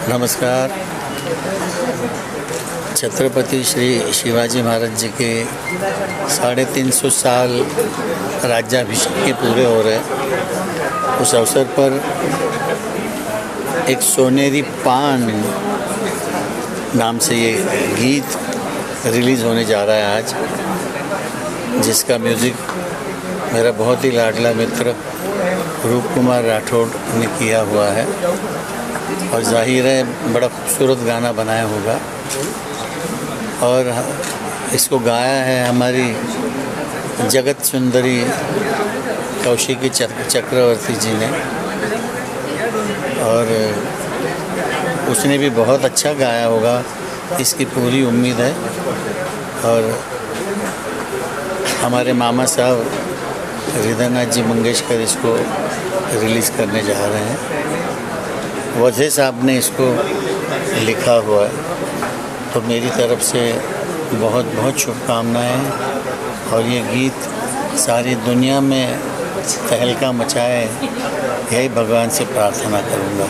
नमस्कार। छत्रपति श्री शिवाजी महाराज जी के 350 साल राज्याभिषेक के पूरे हो रहे हैं। उस अवसर पर एक सोनेरी पान नाम से ये गीत रिलीज़ होने जा रहा है आज, जिसका म्यूज़िक मेरा बहुत ही लाडला मित्र रूप कुमार राठौड़ ने किया हुआ है और जाहिर है बड़ा खूबसूरत गाना बनाया होगा। और इसको गाया है हमारी जगत सुंदरी कौशिकी चक्रवर्ती जी ने, और उसने भी बहुत अच्छा गाया होगा, इसकी पूरी उम्मीद है। और हमारे मामा साहब हृदयनाथ जी मंगेशकर इसको रिलीज़ करने जा रहे हैं। वजह साहब ने इसको लिखा हुआ है, तो मेरी तरफ से बहुत बहुत शुभकामनाएं। और ये गीत सारी दुनिया में तहलका मचाए, यही भगवान से प्रार्थना करूंगा।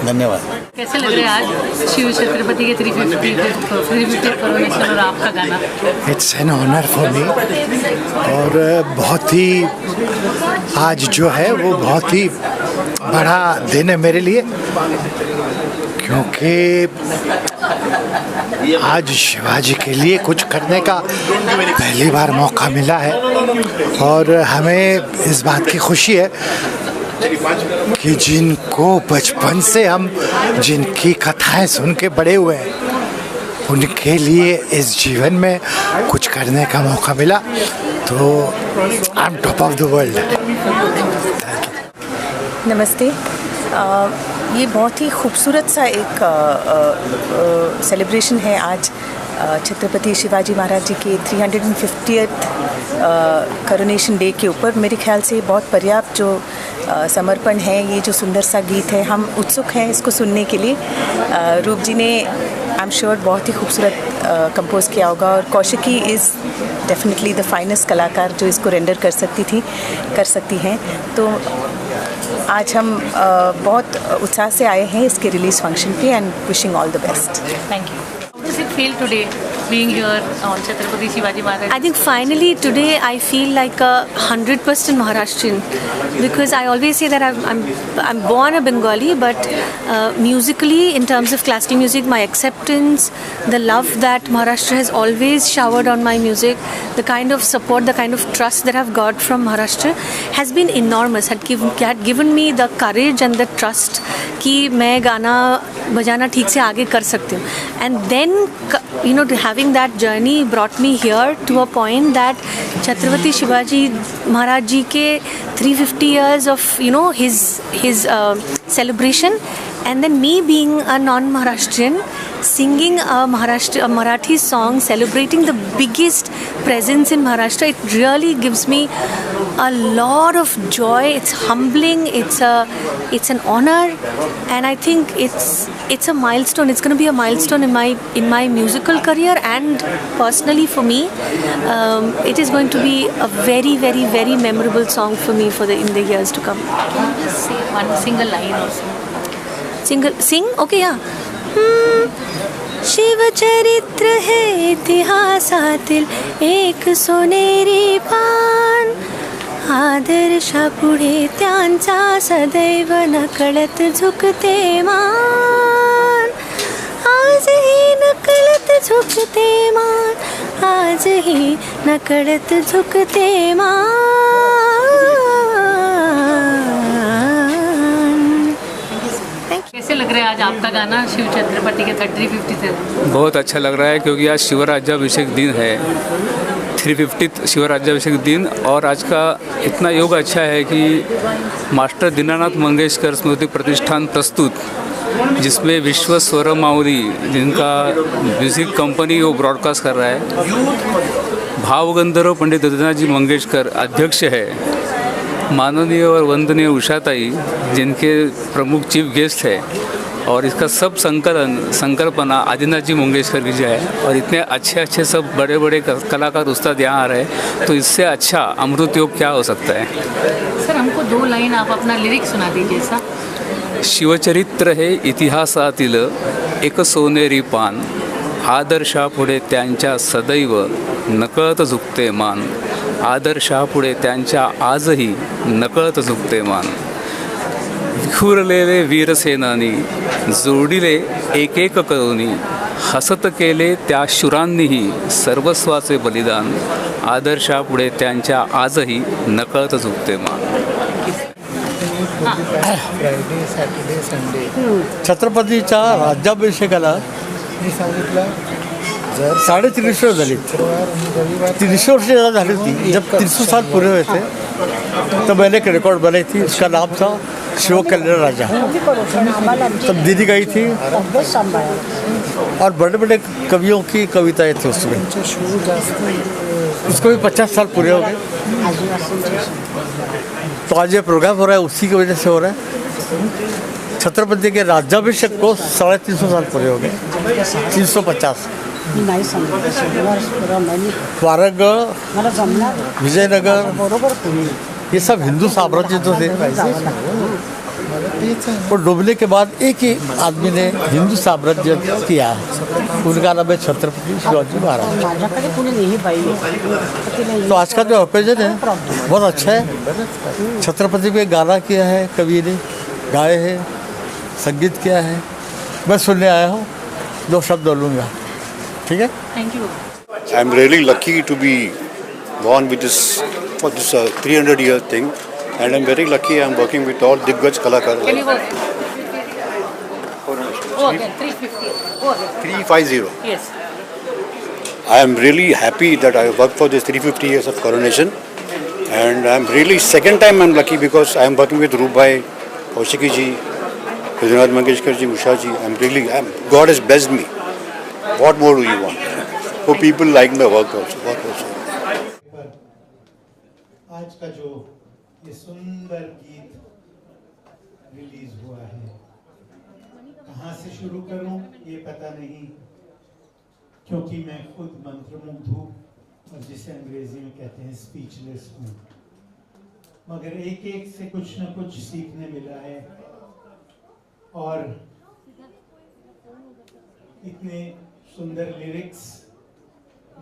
धन्यवाद। कैसे लग रहा है आज शिव छत्रपति के 350 करोनेशन और आपका गाना? It's an honour for me, और बहुत ही आज जो है वो बहुत ही बड़ा दिन है मेरे लिए, क्योंकि आज शिवाजी के लिए कुछ करने का पहली बार मौका मिला है। और हमें इस बात की खुशी है कि जिनको बचपन से हम जिनकी कथाएं सुन के बड़े हुए हैं, उनके लिए इस जीवन में कुछ करने का मौका मिला, तो I am top of the world. नमस्ते। ये बहुत ही खूबसूरत सा एक सेलिब्रेशन है आज छत्रपति शिवाजी महाराज जी के 350th करोनेशन डे के ऊपर। मेरे ख्याल से बहुत पर्याप्त जो समर्पण है, ये जो सुंदर सा गीत है, हम उत्सुक हैं इसको सुनने के लिए। रूप जी ने आई एम श्योर बहुत ही खूबसूरत कंपोज किया होगा, और Kaushiki is definitely the finest कलाकार जो इसको रेंडर कर सकती हैं। तो आज हम बहुत उत्साह से आए हैं इसके release function pay, end wishing all the best. Thank you. How does it feel today being here on Chhatrapati Shivaji Maharaj? I think finally today I feel like 100% Maharashtrian, because I always say that I'm born a Bengali, but musically, in terms of classical music, my acceptance, the love that Maharashtra has always showered on my music, the kind of support, the kind of trust that I've got from Maharashtra has been enormous. Had given me the courage and the trust कि मैं गाना बजाना ठीक से आगे कर सकती हूँ। And then having that journey brought me here to a point that Chhatrapati Shivaji Maharaj ji K 350 years of his celebration, and then me being a non-Maharashtrian singing a Marathi song celebrating the biggest presence in Maharashtra, it really gives me a lot of joy. It's humbling, it's an honor, and I think it's a milestone. It's going to be a milestone in my musical career, and personally for me, it is going to be a very, very, very memorable song for me in the years to come. Can you just say one single line or so? Sing? Okay, yeah. Shiv चरित्र है इतिहासातील एक सोनेरी पान, आदर्शापुढे त्यांचा सदैव नकळत झुकते मान, आजही नकळत झुकते मान, आजही नकळत झुकते मान। कैसे लग रहा है आज आपका गाना शिव छत्रपति के 350? बहुत अच्छा लग रहा है, क्योंकि आज शिवराज्याभिषेक दिन है, 350th शिवराज्याभिषेक दिन। और आज का इतना योग अच्छा है कि मास्टर दीनानाथ मंगेशकर स्मृति प्रतिष्ठान प्रस्तुत, जिसमें विश्व स्वर माउली जिनका म्यूज़िक कंपनी वो ब्रॉडकास्ट कर रहा है, भावगंधर्व पंडित हृदयनाथ जी मंगेशकर अध्यक्ष है, माननीय और वंदनीय उषाताई जिनके प्रमुख चीफ गेस्ट है, और इसका सब संकल्पना आदिनाथ जी मंगेशकर की है। और इतने अच्छे सब बड़े बड़े कलाकार उस्ताद यहाँ आ रहे हैं, तो इससे अच्छा अमृत योग क्या हो सकता है। सर, हमको 2 लाइन आप अपना लिरिक्स सुना दीजिए सर। शिवचरित्र हे इतिहासातील एक सोनेरी पान, आदर्शापुढे त्यांच्या सदैव नकळत झुकते मान, आदर्शापुढे त्यांच्या आजही नकळत झुकते मान. विखुरलेले वीरसेनानी जोडिले एक एक करुणी, हसत केले त्या शूरांनीही सर्वस्वाचे बलिदान, आदर्शापुढे त्यांच्या आजही नकळत झुकते मान. फ्रायडे सॅटर्डे संडे छत्रपतीच्या राज्याभिषेकाला मी सांगितलं जर 350 वर्ष झाली. शुक्रवार आणि रविवार 300 वर्ष झाली थी. जब 300 साल पूरे हुए थे तो मैंने एक रिकॉर्ड बनाई थी, उसका नाम था शिव कल्याण राजा. तब दीदी गई थी और बड़े बड़े कवियों की कविताएं थी उसमें. शो जास्त उसको भी 50 साल पूरे हो गए. तो आज ये प्रोग्राम हो रहा है उसी की वजह से हो रहा है. छत्रपति के राज्याभिषेक को 350 साल पूरे हो गए. 350. वारंगळ, विजयनगर ये सब हिंदू साम्राज्य तो थे. और डूबने के बाद एक ही आदमी ने हिंदू साम्राज्य किया, उनका नाम है छत्रपति शिवाजी महाराज. तो आज का जो ओकेजन है बहुत अच्छा है. छत्रपति पे गाना किया है, कवि ने गाए हैं, संगीत किया है. मैं सुनने आया हूँ, 2 शब्द बोलूँगा. ठीक है. Thank you. I'm really lucky to be born with this for this 300-year thing, and I'm very lucky. I'm working with all Diggaj Kalakar. Can you go? Go again. 350. Go again. 350. Yes. I am really happy that I worked for this 350 years of coronation, and I'm really second time I'm lucky because I'm working with Roop Bhai, Kaushiki ji, Rajinath Mangeshkar ji, Usha ji. God has blessed me. What more do you want? So people like my work also. आज का जो ये सुंदर गीत release हुआ है, कहाँ से शुरू करूं ये पता नहीं, क्योंकि मैं खुद मंत्रमुग्ध हूँ और जिसे अंग्रेजी में कहते हैं स्पीचलेस हूँ. मगर एक एक से कुछ न कुछ सीखने मिला है और इतने सुंदर लिरिक्स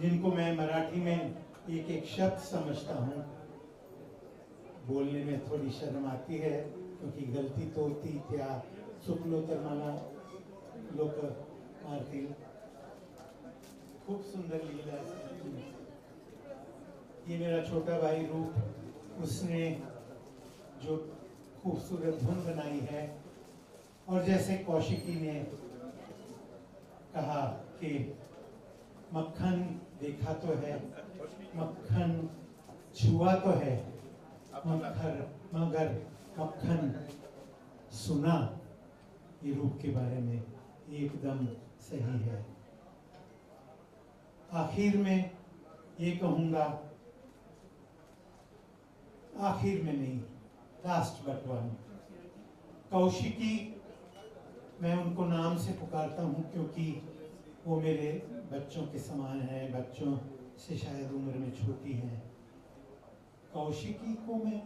जिनको मैं मराठी में एक एक शब्द समझता हूँ. बोलने में थोड़ी शर्म आती है क्योंकि गलती तो होती त्या चुकलो तर मला लोक मारतील. खूप सुंदर लीला है. ये मेरा छोटा भाई रूप, उसने जो खूबसूरत धुन बनाई है, और जैसे कौशिकी ने कहा कि मक्खन देखा तो है, मक्खन छुआ तो है, मगर मक्खन सुना, ये रूप के बारे में एकदम सही है. आखिर में ये कहूँगा, आखिर में नहीं, लास्ट बट वन, कौशिकी, मैं उनको नाम से पुकारता हूँ क्योंकि वो मेरे बच्चों के समान है, बच्चों से शायद उम्र में छोटी हैं. कौशिकी को मैं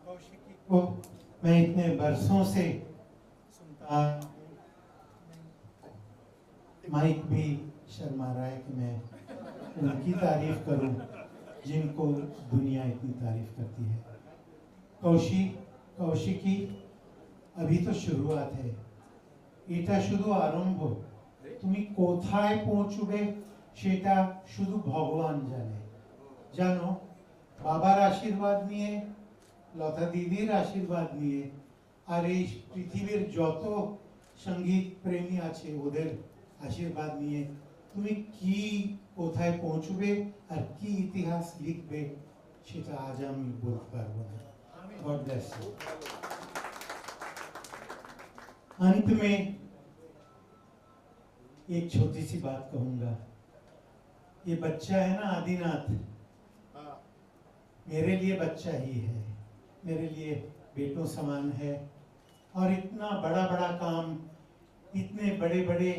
कौशिकी को मैं इतने बरसों से सुनता, माइक भी शर्मा रहा है कि मैं उनकी तारीफ करूं जिनको दुनिया इतनी तारीफ करती है. कौशिकी अभी तो शुरुआत है, এটা শুধু আরম্ভ. তুমি কোথায় পৌঁছবে সেটা শুধু ভগবান জানে. জানো, বাবার আশীর্বাদ নিয়ে, লতা দিদির আশীর্বাদ নিয়ে, আর এই পৃথিবীর যত সঙ্গীত প্রেমী আছে ওদের আশীর্বাদ নিয়ে তুমি কি কোথায় পৌঁছবে আর কি ইতিহাস লিখবে সেটা আজ আমি বলতে পারবো না. God bless you. अंत में एक छोटी सी बात कहूंगा. ये बच्चा है ना आदिनाथ, मेरे लिए बच्चा ही है, मेरे लिए बेटों समान है. और इतना बड़ा बड़ा काम, इतने बड़े बड़े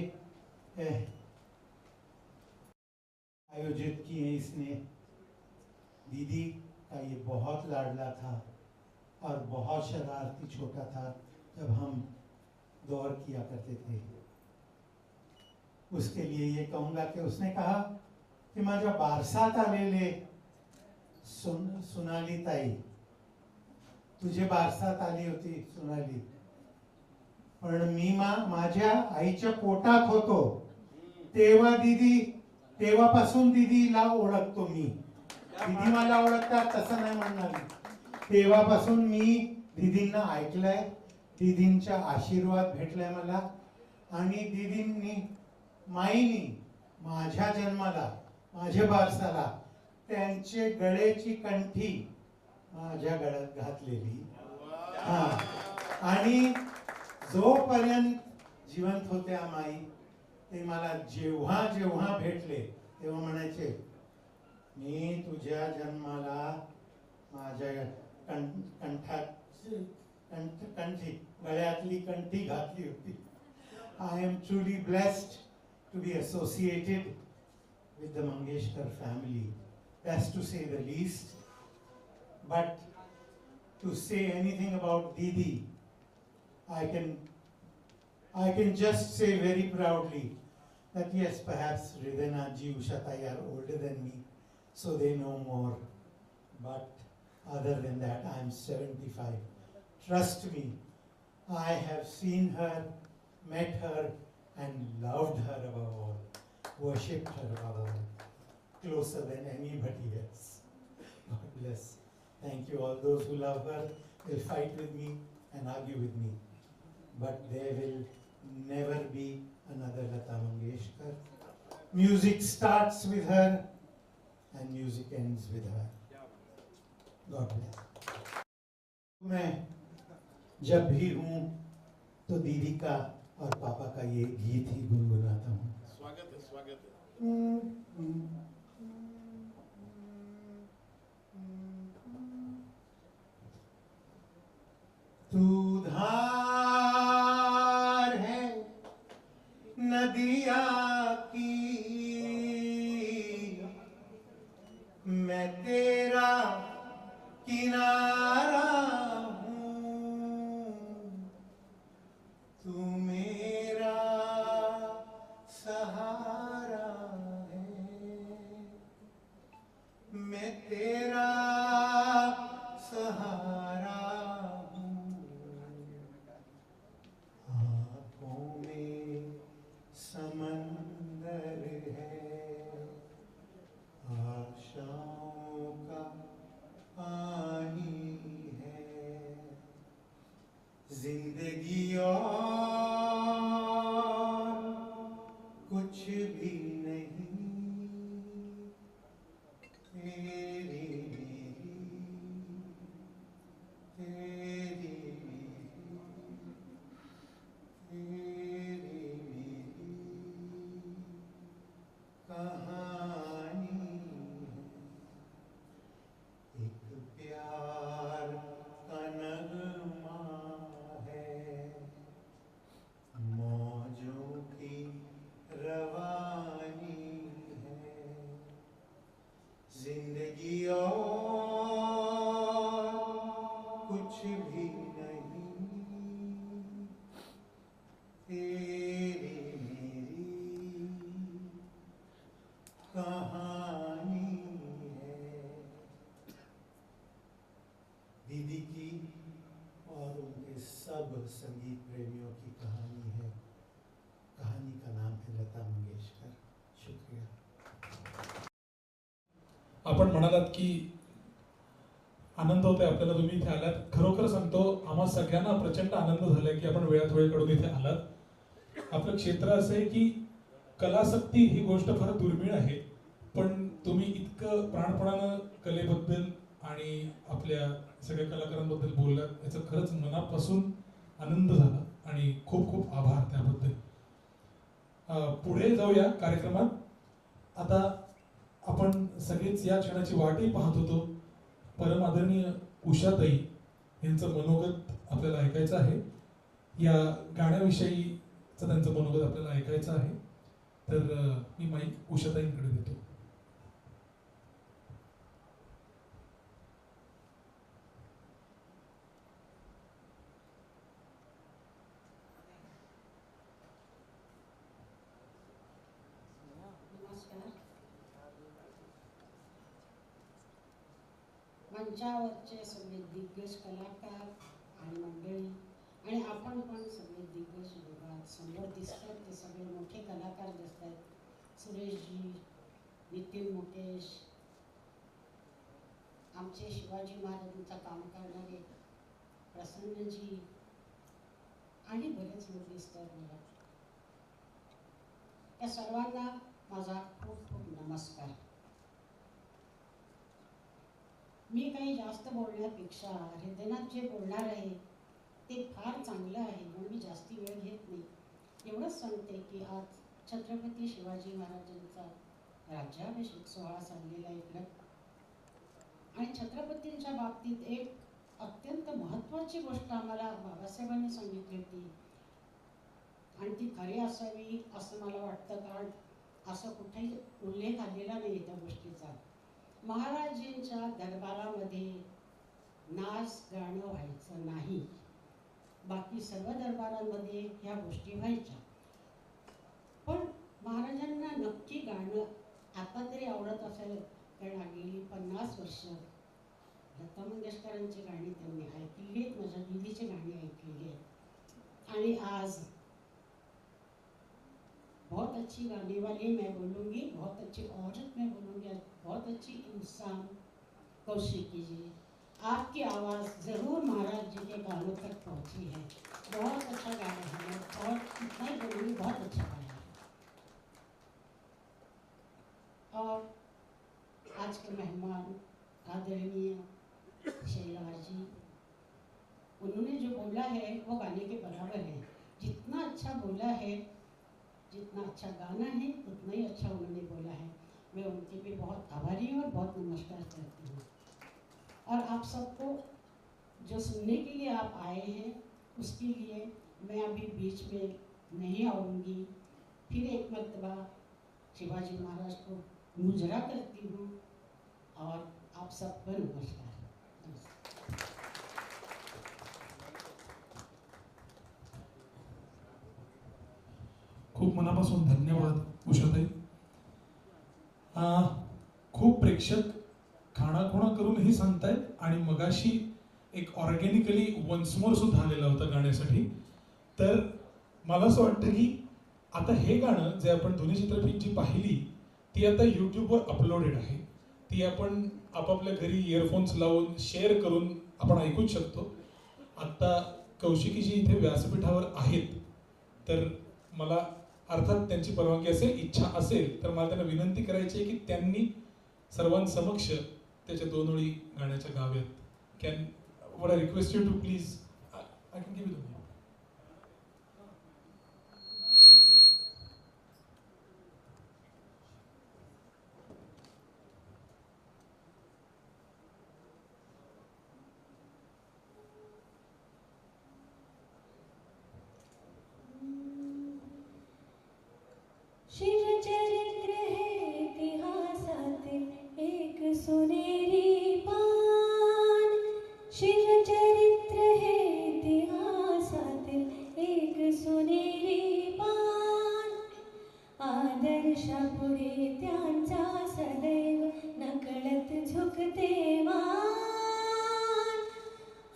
आयोजित किए इसने. दीदी का ये बहुत लाडला था और बहुत शरारती छोटा था जब हम दौर किया करते थे। उसके लिए ये कहूँगा कि उसने कहा की माझ्या बारसात आलेले सोनाली ताई, तुझे बारसात आली होती सोनाली, पण मी माझ्या आईच्या पोटात होतो तेव्हा तेव्हापासून दीदीला ओळखतो मी। दीदी मला ओळखतात तसं नाही म्हणणार, तेव्हापासून मी दीदींना ऐकलंय, दीदींचा आशीर्वाद भेटलाय मला, आणि दीदींनी माईनी माझ्या जन्माला माझ्या बारसाला त्यांचे गळेची कंठी माझ्या गळ्यात घातलेली। हा, आणि जोपर्यंत जिवंत होत्या माई ते मला जेव्हा जेव्हा भेटले तेव्हा म्हणायचे, मी तुझ्या जन्माला माझ्या कंठी गळ्यातली कंठी घातली होती। I am truly blessed to be associated with the Mangeshkar family. That's to say the least. But to say anything about Didi, I can just say very proudly that yes, perhaps Hridaynathji, Ushatai are older than me, so they know more. But other than that, I am 75. Trust me, I have seen her, met her, and loved her above all, worshipped her above all, closer than anybody else. God bless. Thank you. All those who love her will fight with me and argue with me, but there will never be another Lata Mangeshkar. Music starts with her and music ends with her. God bless. मैं जब भी हूँ तो दीदी का और पापा का ये गीत ही गुनगुनाता हूँ। स्वागत है, स्वागत है। तू धार है नदिया की, मैं तेरा किनारा हूँ, तू मेरा सहारा है, मैं तेरा सहारा हूँ। आँखों में समंदर है, आशाओं का पानी है, जिंदगी और कुछ भी नहीं, तेरी तेरी तेरी कहानी है, एक प्यार का नगमा है, मौजों की रवानी है, जिंदगी और कुछ भी नहीं, तेरी मेरी कहानी है। दीदी की और उनके सब संगीत प्रेमियों की कहानी है। कहानी का नाम है लता मंगेशकर। शुक्रिया। आपण म्हणालात की आनंद होतोय आपल्याला, तुम्ही इथे आलात। खरोखर सांगतो, आम्हा सगळ्यांना प्रचंड आनंद झालाय की आपण वेळात वेळ काढून इथे आलात। आपलं क्षेत्र असं आहे की कलासक्ती ही गोष्ट फार दुर्मिळ आहे, पण तुम्ही इतकं प्राणपणानं कलेबद्दल आणि आपल्या सगळ्या कलाकारांबद्दल बोललात, याचा खरंच मनापासून आनंद झाला आणि खूप खूप आभार त्याबद्दल। पुढे जाऊया कार्यक्रमात। आता आपण सगळेच या क्षणाची वाटही पाहत होतो। परम आदरणीय उषाताई यांचं मनोगत आपल्याला ऐकायचं आहे। या गाण्याविषयीचं त्यांचं मनोगत आपल्याला ऐकायचं आहे, तर मी माईक उषाताईंकडे देतो। मंचावरचे सगळे दिग्गज कलाकार आणि मंडळी आणि आपण पण सगळे दिग्गज लोक समोर दिसतात, ते सगळे मोठे कलाकार दिसतात. सुरेशजी, नितीन मुकेश, आमचे शिवाजी महाराजांचं काम करणारे प्रसन्नजी आणि बरेच लोक दिसतात मला. त्या सर्वांना माझा खूप खूप नमस्कार. मी काही जास्त बोलण्यापेक्षा हृदयनाथ जे बोलणार आहे ते फार चांगलं आहे म्हणून मी जास्ती वेळ घेत नाही. एवढंच सांगते की आज छत्रपती शिवाजी महाराजांचा राज्याभिषेक सोहळा चाललेला आहे आणि छत्रपतींच्या बाबतीत एक अत्यंत महत्त्वाची गोष्ट आम्हाला बाबासाहेबांनी सांगितली होती आणि ती खरी असावी असं मला वाटतं, कारण असं कुठेही उल्लेख आलेला नाही त्या गोष्टीचा. महाराजांच्या दरबारामध्ये नाच गाणं व्हायचं नाही, बाकी सर्व दरबारांमध्ये ह्या गोष्टी व्हायच्या. पण महाराजांना नक्की गाणं आता तरी आवडत असेल, कारण गेली 50 वर्ष लता मंगेशकरांची गाणी त्यांनी ऐकली आहेत, माझ्या दीदीची गाणी ऐकलेली आहेत. आणि आज बहुत अच्छी गाने वाली मैं बोलूँगी, बहुत अच्छी औरत मैं बोलूँगी, बहुत अच्छी इंसान कौशिकी जी, आपकी आवाज़ ज़रूर महाराज जी के गानों तक पहुँची है. बहुत अच्छा गाया है और इतना ही बोलूँगी, बहुत अच्छा गाया है. और आज के मेहमान आदरणीय शैलार जी, उन्होंने जो बोला है वो गाने के बराबर है. जितना अच्छा बोला है, जितना अच्छा गाना है, उतना ही अच्छा उन्होंने बोला है. मैं उनके भी बहुत आभारी हूँ और बहुत नमस्कार करती हूँ. और आप सबको जो सुनने के लिए आप आए हैं उसके लिए मैं अभी बीच में नहीं आऊँगी. फिर एक मरतबा शिवाजी महाराज को मुजरा करती हूँ और आप सबको नमस्कार. खूप मनापासून धन्यवाद उषाताई. खूप प्रेक्षक खाणाखुणा करूनही सांगतायत आणि मगाशी एक ऑर्गॅनिकली वन्स मोर सुद्धा आलेला होता गाण्यासाठी. तर मला असं वाटतं की आता हे गाणं जे आपण ध्वनिचित्रफित जी पाहिली ती आता यूट्यूबवर अपलोडेड आहे. ती आपण आपापल्या घरी इयरफोन्स लावून शेअर करून आपण ऐकूच शकतो. आत्ता कौशिकीजी इथे व्यासपीठावर आहेत, तर मला अर्थात त्यांची परवानगी असेल, इच्छा असेल तर मला त्यांना विनंती करायची आहे की त्यांनी सर्वांसमक्ष त्याच्या 2 ओळी गाण्याच्या गाव्यात. Can would I request you to please, I can give you the mic. शिवचरित्र है इतिहासातील एक सुनेरी पान. शिवचरित्र है इतिहासातील एक सुनेरी पान. आदर्शापुढे त्यांचा सदैव नकळत झुकते मान.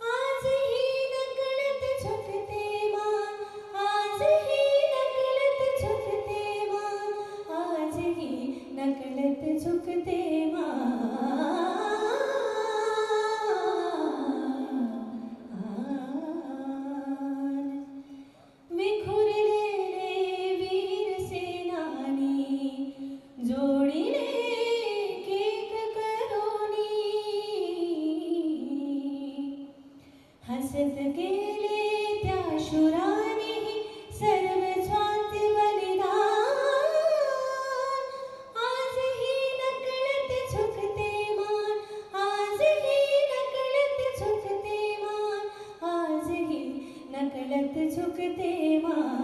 आजही नकळत झुकते मान. आजही नकळत झुकते मान. आजही नकळत झुकते मान. विखुरलेले वीर सेनानी जोडीने केक करोनी. हसत गेले त्या शूरानी सर्व स्वांती बलिदान. आजही नकळत झुकते मान. आजही नकळत झुकते मान. आजही नकळत झुकते मान.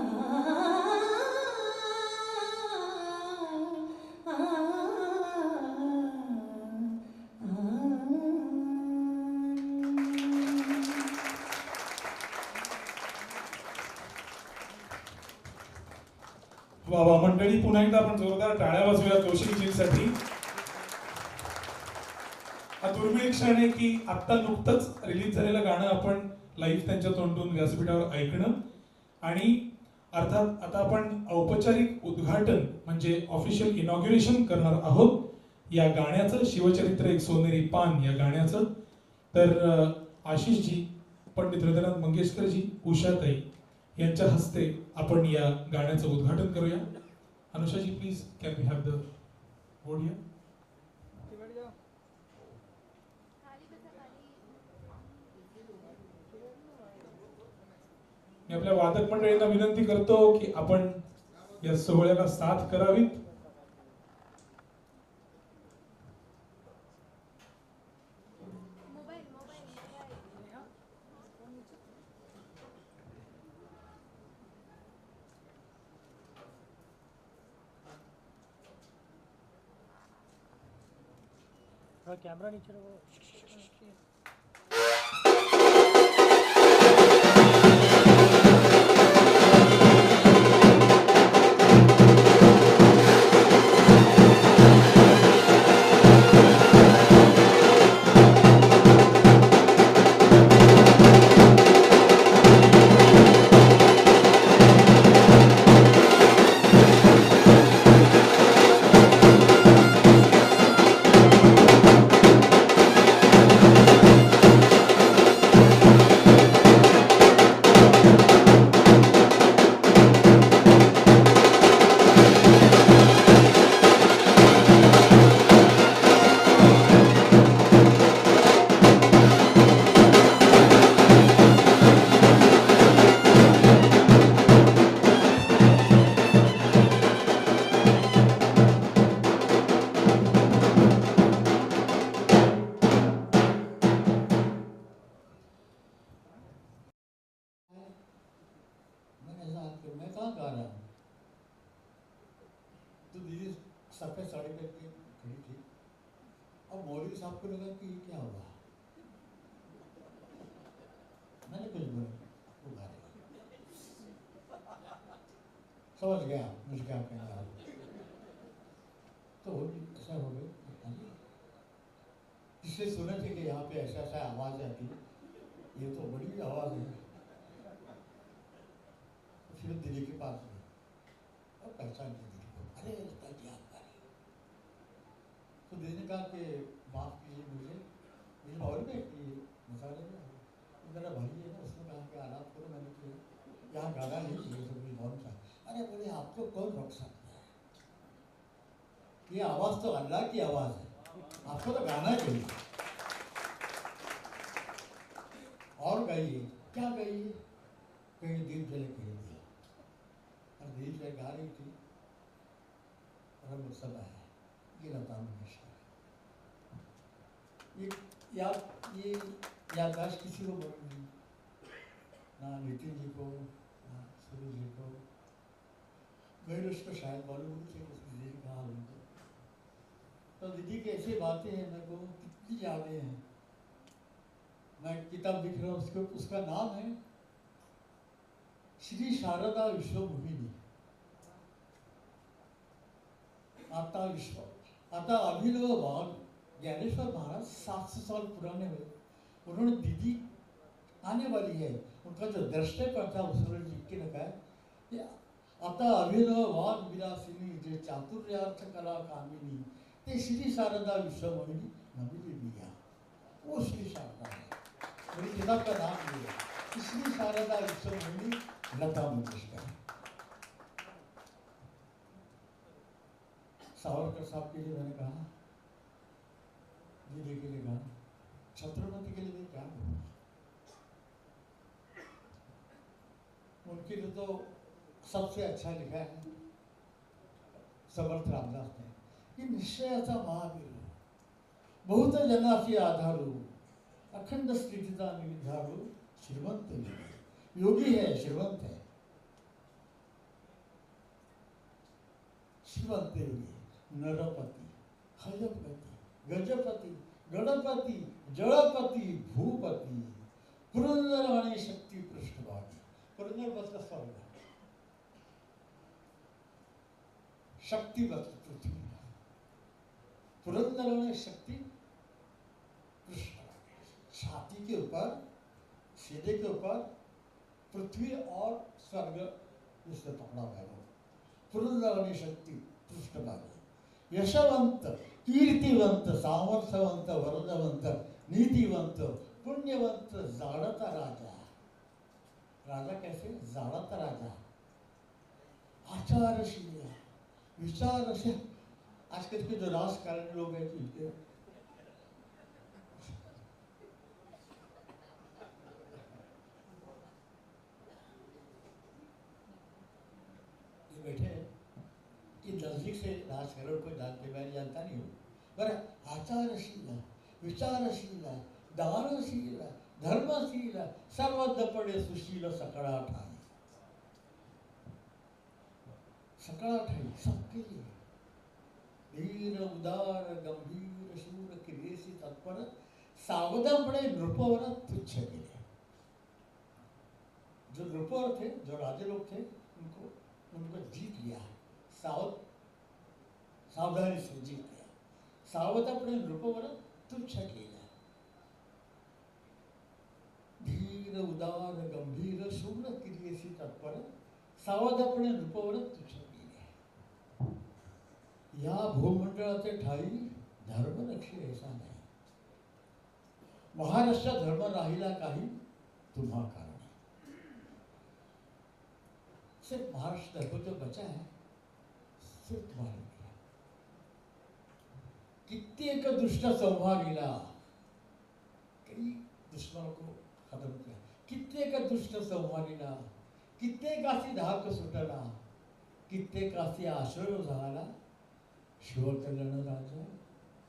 वा वा मंडळी, पुन्हा एकदा आपण जोरदार टाळ्या वाजवूया कौशिकीजींसाठी. दुर्मिळ क्षण आहे की आत्ता नुकतंच रिलीज झालेलं गाणं आपण लाईव्ह त्यांच्या तोंडून व्यासपीठावर ऐकणं आणि अर्थात आता आपण औपचारिक उद्घाटन म्हणजे ऑफिशियल इनॉग्युरेशन करणार आहोत या गाण्याचं, शिवचरित्र एक सोनेरी पान या गाण्याचं. तर आशिषजी, पंडित हृदयनाथ मंगेशकरजी, उषाताई यांच्या हस्ते आपण या गाण्याचं उद्घाटन करूया. Anushaji please can we have the board here. मी आपल्या वादक मंडळींना विनंती करतो की आपण या सोहळ्याला साथ करावीत. कैमरा नीचे रखो. मैं कहाँ गा रहा हूँ. तो दीदी सफ़ेद साड़ी पहन के खड़ी थी. अब मौलवी साहब को लगा कि क्या हुआ. मैंने कुछ बोला, वो गा रहे. समझ गया मुझे क्या कहना है. तो ऐसा हो गया. इससे सुने थे कि यहाँ पे ऐसा ऐसा आवाज़ आती है. ये तो बड़ी आवाज़ है. फिर दिल्ली के पास गए और पहचान की दिल्ली को. अरे लगता क्या आप रहे. तो दिल्ली ने कहा कि माफ़ कीजिए मुझे मालूम है कि मसाले में मेरा भाई है ना, उसने कहा कि आलाप करो. मैंने किया. यहाँ गाना नहीं चाहिए तो मुझे मालूम था. अरे बोले आपको कौन रोक सकता है. ये आवाज़ तो अल्लाह की आवाज़ है, आपको तो गाना चाहिए. और गाइए. क्या गाइए. कहीं दिन चले कहीं दिया. और दिल से गा रही थी. और वो सब आया. ये लता मंगेशकर. ये याददाश्त किसी को बनी नहीं. ना नितिन जी को, ना सूर्य जी को. गैर उसको शायद बॉलीवुड से दीदी ने कहा उनको. तो दीदी की ऐसी बातें हैं, मेरे को कितनी यादें हैं. मैं किताब लिख रहा हूँ, उसका नाम है श्री शारदा विश्वमोहिनी. आता अभिनव वाघ ज्ञानेश्वर महाराज 700 साल पुराने हुए. उन्होंने दीदी आने वाली है, उनका जो दृष्टिकोण था उसने लिख के रखा है कि आता अभिनव वाघ विलासिनी जे चातुर्यार्थ कला कामिनी ते श्री शारदा विश्वमोहिनी नमिली बिया. वो श्री शारदा है. मेरी किताब का नाम ये है, श्री शारदा विश्वमोहिनी लता मंगेशकर. सावरकर साहब के लिए मैंने कहा, दीदी के लिए कहा, छत्रपति के लिए क्या कहूँ. उनके लिए तो सबसे अच्छा लिखा है समर्थ रामदास ने की निश्चयाचा महावीर, बहुत जनाची आधारू, अखंड स्थितीचा निर्धारू, श्रीमंत योगी है, श्रीमंत है. श्रीमंत योगी, नरपति, हजपति, गजपति, गणपति, जड़पति, भूपति, पुरंदर आणि शक्ती पृष्ठभागी. पुरंदर बसला स्वर्ग, शक्ती बसली पृथ्वी. पुरंदर आणि शक्ती के ऊपर, सीधे के ऊपर पृथ्वी और स्वर्ग इसने पकड़ा है वो। पुरुषवाणी शक्ति पृष्ठभागी, यशवंत, कीर्तिवंत, सामर्थ्यवंत, वरदवंत, नीतिवंत, पुण्यवंत, जाड़ता राजा। राजा कैसे? जाड़ता राजा, आचारशील, विचारशील। आजकल के जो राजकारणी लोग हैं इनके बैठे हैं, ये नजदीक से राजकारण को जानते, मैं जानता नहीं हूँ, पर आचारशील, विचारशील, दानशील, धर्मशील, सर्वत्र पड़े सुशील, सकड़ा ठाई, सकड़ा ठाई सबके लिए, धीर उदार गंभीर शूर क्रियसी तत्पर, सावधान पड़े नृपवर तुच्छ के लिए। जो नृपवर थे, जो राजे लोग थे, उनको जीत लिया, सावधानी से जीत लिया। सावधान पड़े नृपवर तुच्छ के लिए, धीर उदार गंभीर शूर क्रियसी तत्पर, सावधान पड़े नृपवर तुच्छ के लिए। या भूमंडळाचे ठाई धर्म रक्षे ऐसा नाही, महाराष्ट्र धर्म राहिला काही तुम्हा कारण। सिर्फ महाराष्ट्र धर्म जो बचा है सिर्फ तुम्हारे लिए। कित्येक दुष्ट संहारिला, कई दुश्मनों को खत्म किया, कित्येक दुष्ट संहारिला, कित्येकाची धाक सुटला, कित्येकाची आश्रय झाला। शिवकल्याण राजा,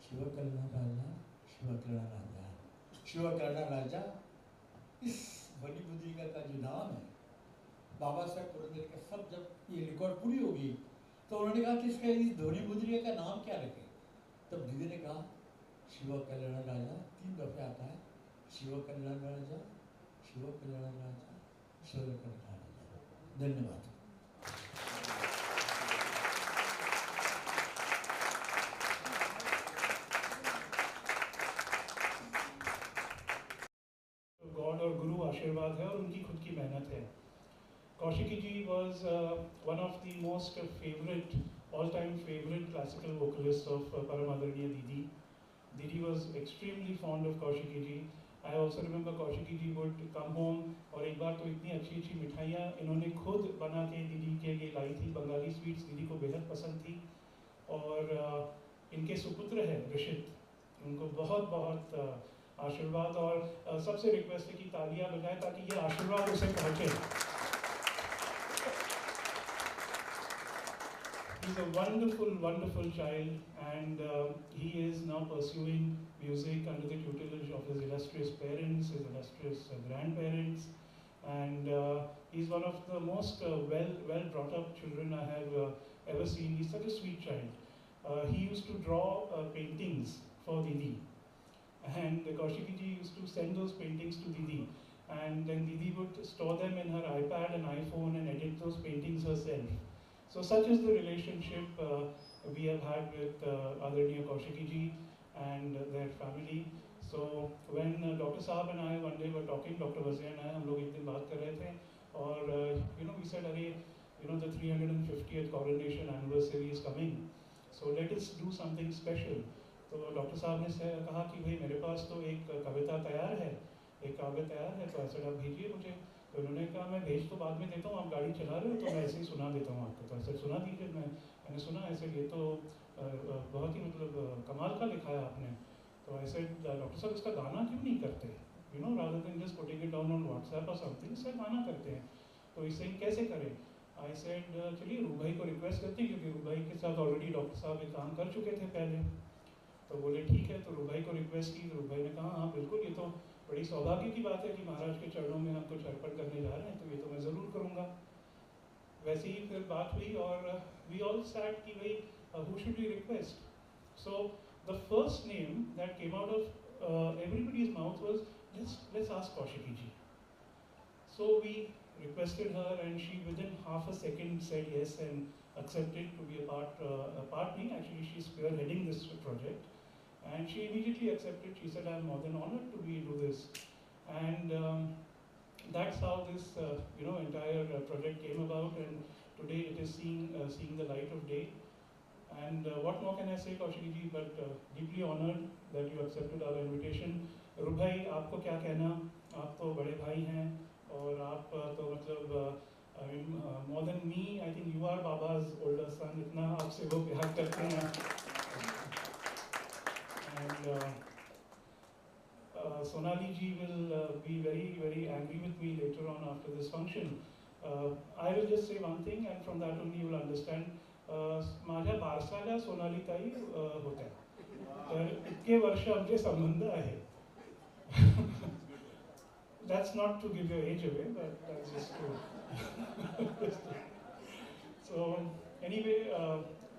शिवकल्याण राजा, शिवकल्याण राजा, शिवकल्याण राजा। इस बड़ी मुद्रिका का जो नाम है, बाबा साहब पुरंदरे का, सब जब ये रिकॉर्ड पूरी होगी तो उन्होंने कहा कि इसका इस ध्वनि मुद्रिका का नाम क्या रखें। तब दीदी ने कहा शिवकल्याण राजा, 3 दफे आता है, शिवकल्याण राजा, शिवकल्याण राजा, शिवकल्याण राजा। धन्यवाद। गॉड और गुरु आशीर्वाद है और उनकी खुद की मेहनत है। कौशिकी जी was one of the most favorite, all-time favorite classical vocalists of Param Adarniya Didi. Didi was extremely fond of Kaushiki ji. I also remember Kaushiki ji would come home और एक बार तो इतनी अच्छी अच्छी मिठाइयाँ इन्होंने खुद बना के दीदी के लिए लाई थी। बंगाली स्वीट्स दीदी को बेहद पसंद थी। और इनके सुपुत्र है ऋषित, उनको बहुत बहुत आशीर्वाद और सबसे रिक्वेस्ट है कि तालियां बजाएं ताकि ये आशीर्वाद उसे पहुंचे। He's a wonderful, wonderful child, and he is now pursuing music under the tutelage of his illustrious parents, his illustrious grandparents, and he's one of the most well brought up children I have ever seen. He's such a sweet child. He used to draw paintings for Didi, and Kaushiki ji used to send those paintings to Didi, and then Didi would store them in her iPad and iPhone and edit those paintings herself. So such is the relationship we have had with Adarniya Kaushiki ji and their family. So when Dr. Saab and I one day were talking, Dr. Wazir and I, हम लोग एक दिन बात कर रहे थे और we said अरे the 350th coronation anniversary is coming, so let us do something special. तो डॉक्टर साहब ने कहा कि भाई मेरे पास तो एक कविता तैयार है, एक काव्य तैयार है, तो ऐसे आप भेजिए मुझे। तो उन्होंने कहा मैं भेज तो बाद में देता हूँ, आप गाड़ी चला रहे हो तो मैं ऐसे ही सुना देता हूँ आपको, तो ऐसे सुना दीजिए। मैंने सुना ऐसे, ये तो बहुत ही मतलब कमाल का लिखा है आपने। तो ऐसे डॉक्टर साहब इसका गाना क्यों नहीं करते, rather than just putting it down on WhatsApp or something, इसका गाना करते हैं। तो इसे कैसे करें? आई सेड चलिए रूप भाई को रिक्वेस्ट करते हैं, क्योंकि रूप भाई के साथ ऑलरेडी डॉक्टर साहब एक काम कर चुके थे पहले। तो बोले ठीक है, तो रूप भाई को रिक्वेस्ट की, रूप भाई ने कहा हाँ बिल्कुल, ये तो बड़ी सौभाग्य की बात है कि महाराज के चरणों में हम कुछ अर्पण करने जा रहे हैं, तो ये तो मैं ज़रूर करूँगा। वैसे ही फिर बात हुई और वी ऑल सैट कि भाई who should we request? So the first name that came out of everybody's mouth was let's ask Kaushiki ji. So we requested her and she within half a second said yes and accepted to be a part me. Actually she's spearheading this project. And she immediately accepted. She said, "I'm more than honored to do this." And that's how this entire project came about, and today it is seeing the light of day. And what more can I say, Kaushik ji, but deeply honored that you accepted our invitation. रूप भाई, आपको क्या कहना, आप तो बड़े भाई हैं और आप तो मतलब more than me, I think you are Baba's older son, इतना आपसे वो प्यार करते हैं. And Sonali ji will be very, very angry with me later on after this function. I will just say one thing, and from that only you will understand. माझ्या बारसाला सोनाली ताई होत्या, तर इतके वर्ष आमचे संबंध आहे. That's not to give your age away, but that's just true. So anyway,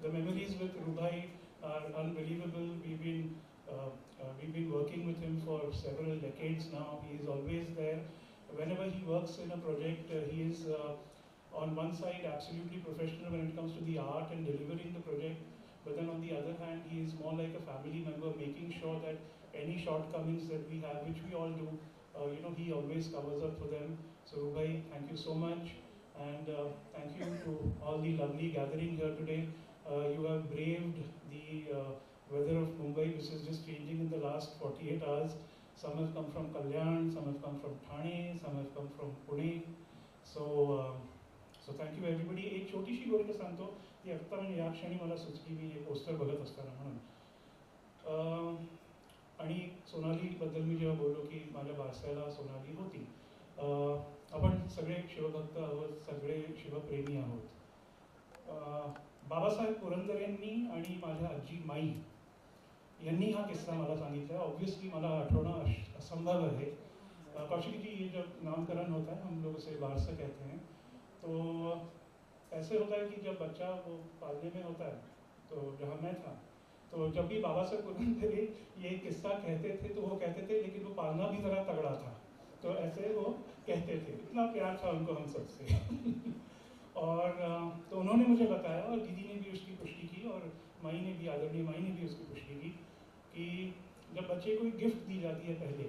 the memories with Rubhai are unbelievable. We've been working with him for several decades now. He is always there. Whenever he works in a project, he is on one side absolutely professional when it comes to the art and delivering the project, but then on the other hand, he is more like a family member, making sure that any shortcomings that we have, which we all do, he always covers up for them. So Rubhai, thank you so much, and thank you to all the lovely gathering here today. You have braved the weather of Mumbai, which is just changing in the last 48 hours. Some have come from Kalyan, some have come from Thane, some have come from Pune. So thank you everybody. एक छोटीशी गोष्ट सांगतो, ती आत्ता म्हणजे या क्षणी मला सुचली, मी हे पोस्टर बघत असताना म्हणून. आणि सोनालीबद्दल मी जेव्हा बोललो की माझ्या बारसाला सोनाली होती, आपण सगळे शिवभक्त आहोत, सगळे शिवप्रेमी आहोत. बाबासाहेब पुरंदरेंनी आणि माझ्या आजी माई यांनी हा किस्सा मला सांगितला. ऑब्वियसली मला आठवणं असंभव है. कौशिक जी, ये जब नामकरण होता है, हम लोग उसे वारसा कहते हैं, तो ऐसे होता है कि जब बच्चा वो पालने में होता है, तो जहाँ मैं था, तो जब भी बाबा साहब पुरंदरे ये किस्सा कहते थे, तो वो कहते थे लेकिन वो पालना भी ज़रा तगड़ा था, तो ऐसे वो कहते थे. इतना प्यार था उनको हम सबसे. और तो उन्होंने मुझे बताया, और दीदी ने भी उसकी पुष्टि की, और माई ने भी, आदरणीय माई ने भी उसकी पुष्टि की, कि जब बच्चे को गिफ्ट दी जाती है पहले,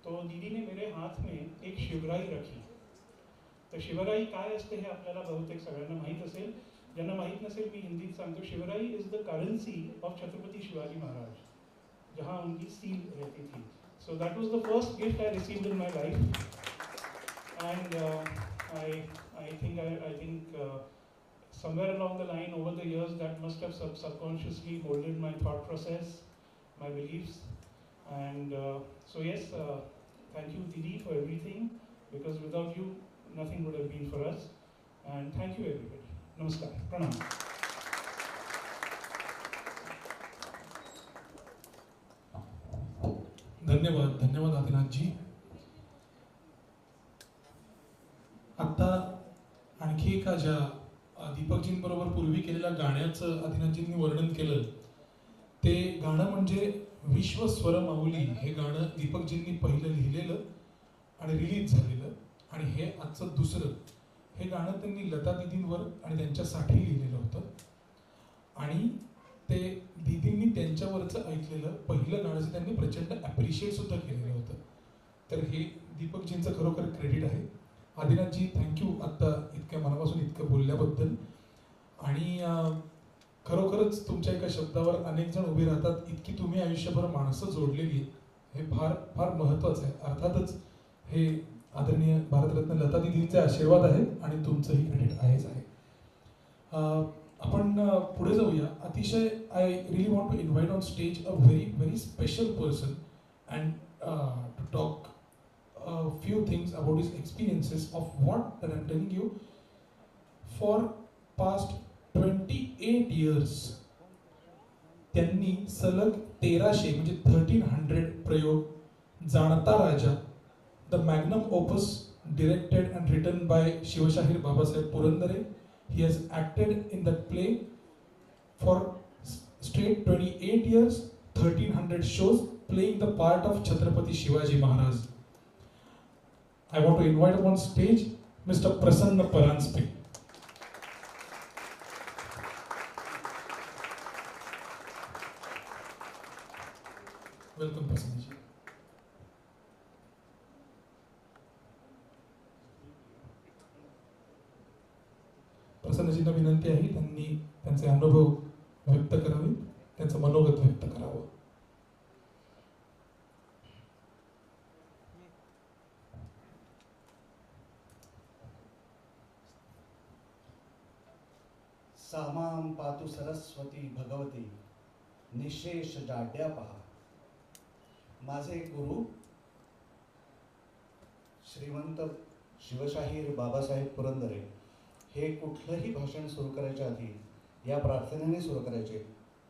तो दीदी ने मेरे हाथ में एक शिवराई रखी. तर शिवराई काय असते हे आपल्याला बहुतेक सगळ्यांना माहीत असेल. ज्यांना माहीत नसेल मी हिंदीत सांगतो. Shivrai is the currency of Chhatrapati Shivaji Maharaj, जहाँ उनकी सील रहती थी. सो दैट वाज the first gift I received in my life. End I think somewhere along the line over the years that must have subconsciously molded my thought process, my beliefs, and so yes, thank you Didi for everything, because without you nothing would have been for us, and thank you everybody. Namaskar, pranam. धन्यवाद आदिनाथ जी. आता आणखी एका ज्या दीपकजींबरोबर पूर्वी केलेल्या गाण्याचं आदिनाथजींनी वर्णन केलं, ते गाणं म्हणजे विश्व स्वर माऊली. हे गाणं दीपकजींनी पहिलं लिहिलेलं आणि रिलीज झालेलं, आणि हे आजचं दुसरं. हे गाणं त्यांनी लता दीदींवर आणि त्यांच्यासाठी लिहिलेलं होतं, आणि ते दीदींनी त्यांच्यावरचं ऐकलेलं पहिलं गाण्याचं त्यांनी प्रचंड ॲप्रिशिएट सुद्धा केलेलं होतं. तर हे दीपकजींचं खरोखर क्रेडिट आहे. आदिनाथजी, थँक्यू आत्ता इतक्या मनापासून इतकं बोलल्याबद्दल. आणि खरोखरच तुमच्या एका शब्दावर अनेक जण उभे राहतात, इतकी तुम्ही आयुष्यभर माणसं जोडलेली आहेत, हे फार फार महत्त्वाचं आहे. अर्थातच हे आदरणीय भारतरत्न लता दीदींचे आशीर्वाद आहे, आणि तुमचंही क्रेडिट आहेच आहे. आपण पुढे जाऊया. अतिशय I really want to invite on stage a very very special person and to talk few things about his experiences of what that I'm telling you. For past 28 years त्यांनी सलग 1300 म्हणजे 1300 प्रयोग Janata Raja, the magnum opus directed and written by Shivshahir Babasaheb Purandare. He has acted in that play for straight 28 years, 1300 shows playing the part of Chhatrapati Shivaji Maharaj. I want to invite him on stage Mr. Prasanna Paranspe. Welcome, Prasanna ji. प्रसन्नजींना विनंती आहे त्यांनी त्यांचे अनुभव व्यक्त करावे, त्यांचं मनोगत व्यक्त करावं. सामां पातु सरस्वती भगवती निशेष जाड्या पहा. माझे गुरु श्रीमंत शिवशाहीर बाबासाहेब पुरंदरे हे कुठलंही भाषण सुरू करायच्या आधी या प्रार्थनेने सुरू करायचे.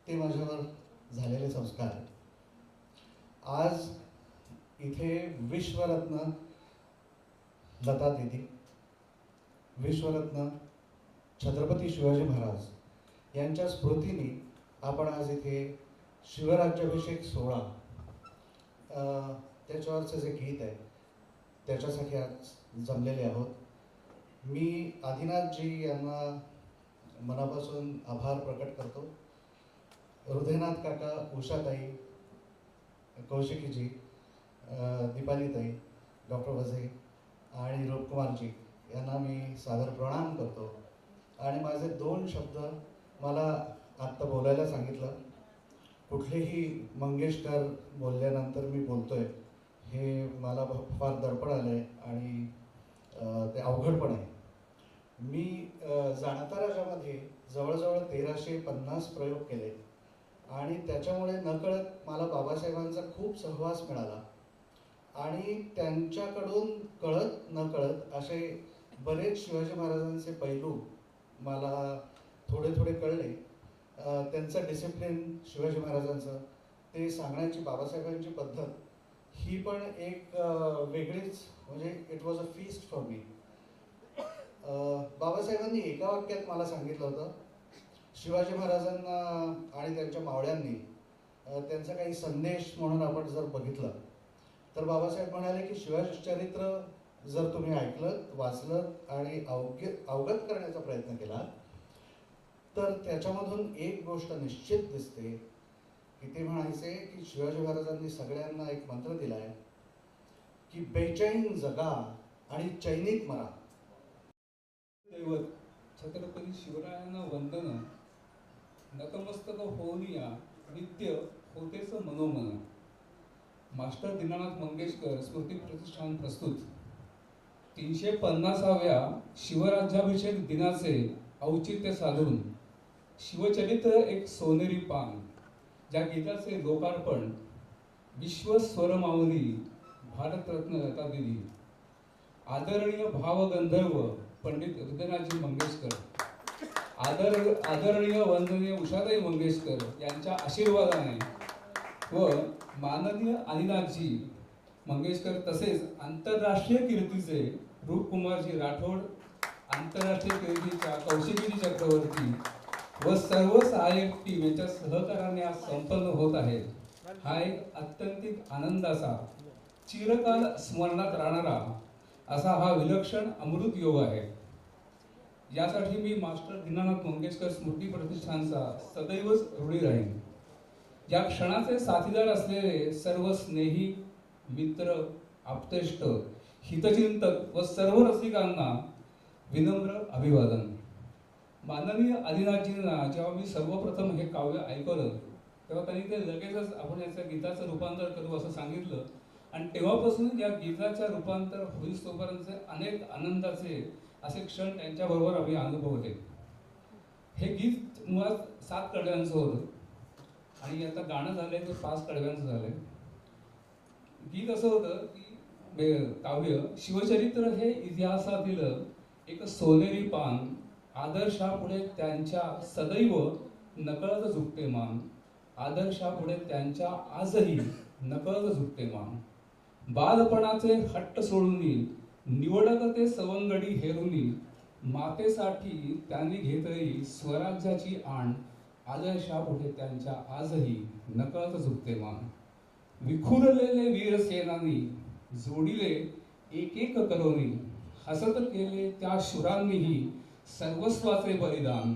ते माझ्यावर झालेले संस्कार. आज इथे विश्वरत्न लता दीदी, विश्वरत्न छत्रपती शिवाजी महाराज यांच्या स्मृतीने आपण आज इथे शिवराज्याभिषेक सोहळा त्याच्यावरचं जे गीत आहे त्याच्यासाठी आज जमलेले आहोत. मी आदिनाथजी यांना मनापासून आभार प्रकट करतो. हृदयनाथ काका, उषाताई, कौशिकीजी, दीपालीताई, डॉक्टर वझे आणि रूपकुमारजी यांना मी सादर प्रणाम करतो. आणि माझे 2 शब्द मला आत्ता बोलायला सांगितलं. कुठलेही मंगेशकर बोलल्यानंतर मी बोलतोय हे मला फार दडपण आलं आहे आणि ते अवघड पण आहे. मी जाणता राजामध्ये जवळजवळ 1350 प्रयोग केले आणि त्याच्यामुळे नकळत मला बाबासाहेबांचा खूप सहवास मिळाला आणि त्यांच्याकडून कळत नकळत असे बरेच शिवाजी महाराजांचे पैलू मला थोडे थोडे कळले. त्यांचं डिसिप्लिन शिवाजी महाराजांचं ते सांगण्याची बाबासाहेबांची पद्धत ही पण एक वेगळीच, म्हणजे it was a feast for me. बाबासाहेबांनी एका वाक्यात मला सांगितलं होतं, शिवाजी महाराजांना आणि त्यांच्या मावळ्यांनी त्यांचा काही संदेश म्हणून आपण जर बघितलं तर बाबासाहेब म्हणाले की शिवाजी चरित्र जर तुम्ही ऐकलं, वाचलं आणि अवगत करण्याचा प्रयत्न केला तर त्याच्यामधून एक गोष्ट निश्चित दिसते की ते म्हणायचे की शिवाजी महाराजांनी सगळ्यांना एक मंत्र दिलाय की बेचैन जगा आणि चैनीत मरा. दैवत छत्रपती शिवरायांना वंदन, नतमस्तक होनिया नित्य होतेच मनोमन. मास्टर दीनानाथ मंगेशकर स्मृती प्रतिष्ठान प्रस्तुत 350व्या शिवराज्याभिषेक दिनाचे औचित्य साधून शिवचरित्र एक सोनेरी पान, ज्या गीताचे लोकार्पण विश्व स्वरमावली भारतरत्न लता दीदी, आदरणीय भावगंधर्व पंडित हृदयनाथजी मंगेशकर, आदरणीय वंदनीय उषाताई मंगेशकर यांच्या आशीर्वादाने व माननीय आदिनाथजी मंगेशकर तसेच आंतरराष्ट्रीय कीर्तीचे रूपकुमारजी राठोड, आंतरराष्ट्रीय कीर्तीच्या कौशिकीजी चक्रवर्ती व सर्व सहाय्यक टीम यांच्या सहकार्याने आज संपन्न होत आहे. हा एक अत्यंतिक आनंदाचा, चिरकाल स्मरणात राहणारा असा हा विलक्षण अमृत योग आहे. यासाठी मी मास्टर दीनानाथ मंगेशकर स्मृती प्रतिष्ठानचा सदैवच ऋणी राहीन. या क्षणाचे साथीदार असलेले सर्व स्नेही, मित्र, आप्तेष्ट, हितचिंतक व सर्व रसिकांना विनम्र अभिवादन. माननीय आदिनाथजींना जेव्हा मी सर्वप्रथम हे काव्य ऐकलं तेव्हा त्यांनी ते लगेचच आपण याचं गीताचं रूपांतर करू असं सांगितलं आणि तेव्हापासून या गीताच्या रूपांतर होईस्तोपर्यंतचे अनेक आनंदाचे असे क्षण त्यांच्याबरोबर आम्ही अनुभवले. हे गीत मुळात 7 कडव्यांचं होतं आणि आता गाणं झालंय ते 5 कडव्यांचं झालंय. गीत असं होतं की काव्य शिवचरित्र हे इतिहासातील एक सोनेरी पान, आदर्शापुढे त्यांच्या सदैव नकळत झुकते मान, आदर्शापुढे त्यांच्या आजही नकळत झुकते मान. बालपणाचे हट्ट सोडूनी, निवडक ते सवंगडी हेरुनी, मातेसाठी त्यांनी घेतली स्वराज्याची आण, आदर्शापुढे त्यांच्या आजही नकळत झुकते मान. विखुरलेले वीर सेनानी जोडिले एक एक करोनी, हसत केले त्या शूरांनीही सर्वस्वाचे बलिदान,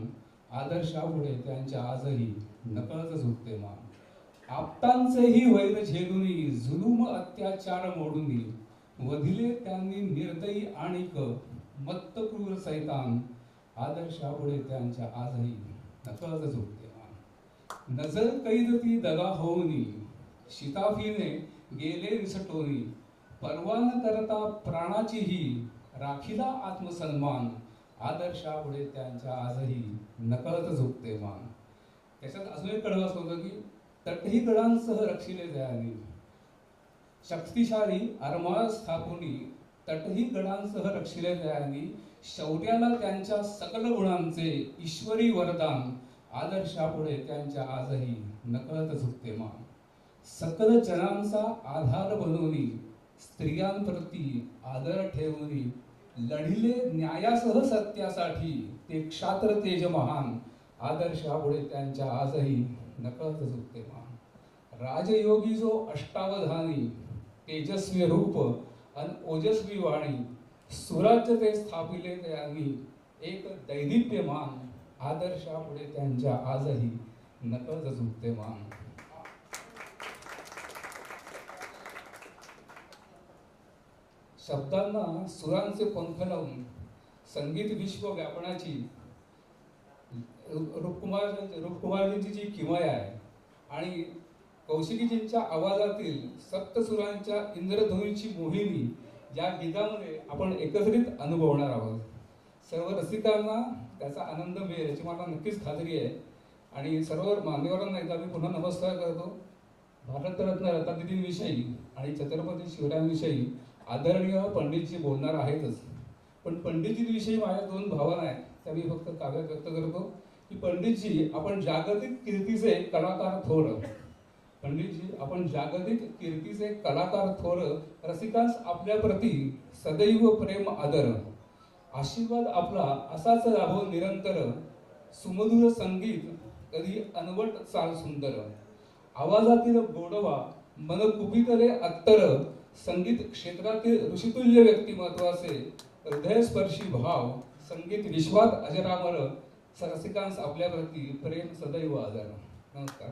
आदर्शापुढे त्यांच्या आजही नकळत झुकते मान. आप्तांचेही वैर झेलुनी, जुलूम अत्याचार मोडूनी, वधिले त्यांनी निर्दयी आणिक मत्त क्रूर सैतान, आदर्शापुढे त्यांच्या आजही नकळत झुकते मान. नजर कैद ती दगा होऊनी, शिताफीने गेले निसटोनी, परवा न करता प्राणाचीही राखीला आत्मसन्मान. आदर्शापुढे त्यांच्या आजही नकळत झुकते मान. त्याच्यात अजून एक कडवं असं होतं की तटही गडांसह रक्षिले दयानी, शक्तिशाली आरमार स्थापुनी, तटही गडांसह रक्षिले दयानी, शौर्याला त्यांच्या सकल गुणांचे ईश्वरी वरदान. आदर्शापुढे त्यांच्या आजही नकळत झुकते मान. सकल जनांचा आधार बनवूनी, स्त्रियांप्रती आदर ठेवूनी, लढिले न्यायासह सत्यासाठी, ते क्षात्र तेज महान. आदर्शापुढे त्यांच्या आजही नकळत झुकते मान. राजयोगी जो अष्टावधानी, तेजस्वी रूप अन ओजस्वी वाणी, सुराज्य ते स्थापिले त्यांनी एक दैदिप्यमान. आदर्शापुढे त्यांच्या आजही नकळत झुकते मान. शब्दांना सुरांचे पंख लावून संगीत विश्व व्यापण्याची रूपकुमारजींची जी किमया आहे आणि कौशिकीजींच्या आवाजातील सप्तसुरांच्या इंद्रध्वनीची मोहिनी या गीतामध्ये आपण एकत्रित अनुभवणार आहोत. सर्व रसिकांना त्याचा आनंद मिळेल याची मला नक्कीच खात्री आहे. आणि सर्व मान्यवरांना एकदा मी पुन्हा नमस्कार करतो. भारतरत्न लतादीदींविषयी आणि छत्रपती शिवरायांविषयी आदरणीय पंडितजी बोलणार आहेतच, पण पंडितजींविषयी माझ्या दोन भावना आहेत त्या मी फक्त काव्यात व्यक्त करतो की पंडितजी आपण जागतिक कीर्तीचे कलाकार थोर. पंडितजी आपण जागतिक कीर्तीचे कलाकार थोर. रसिकांस आपल्या प्रती सदैव प्रेम आदर. आशीर्वाद आपला असाच लाभो निरंतर. सुमधुर संगीत कधी अनवट चाल सुंदर. आवाजातील गोडवा मन कुपितले अत्तर. संगीत क्षेत्रातील ऋषितुल्य व्यक्तिमत्वाचे हृदयस्पर्शी भाव. संगीत विश्वात अजरामर. रसिकांस आपल्या प्रती प्रेम सदैव आदर. नमस्कार.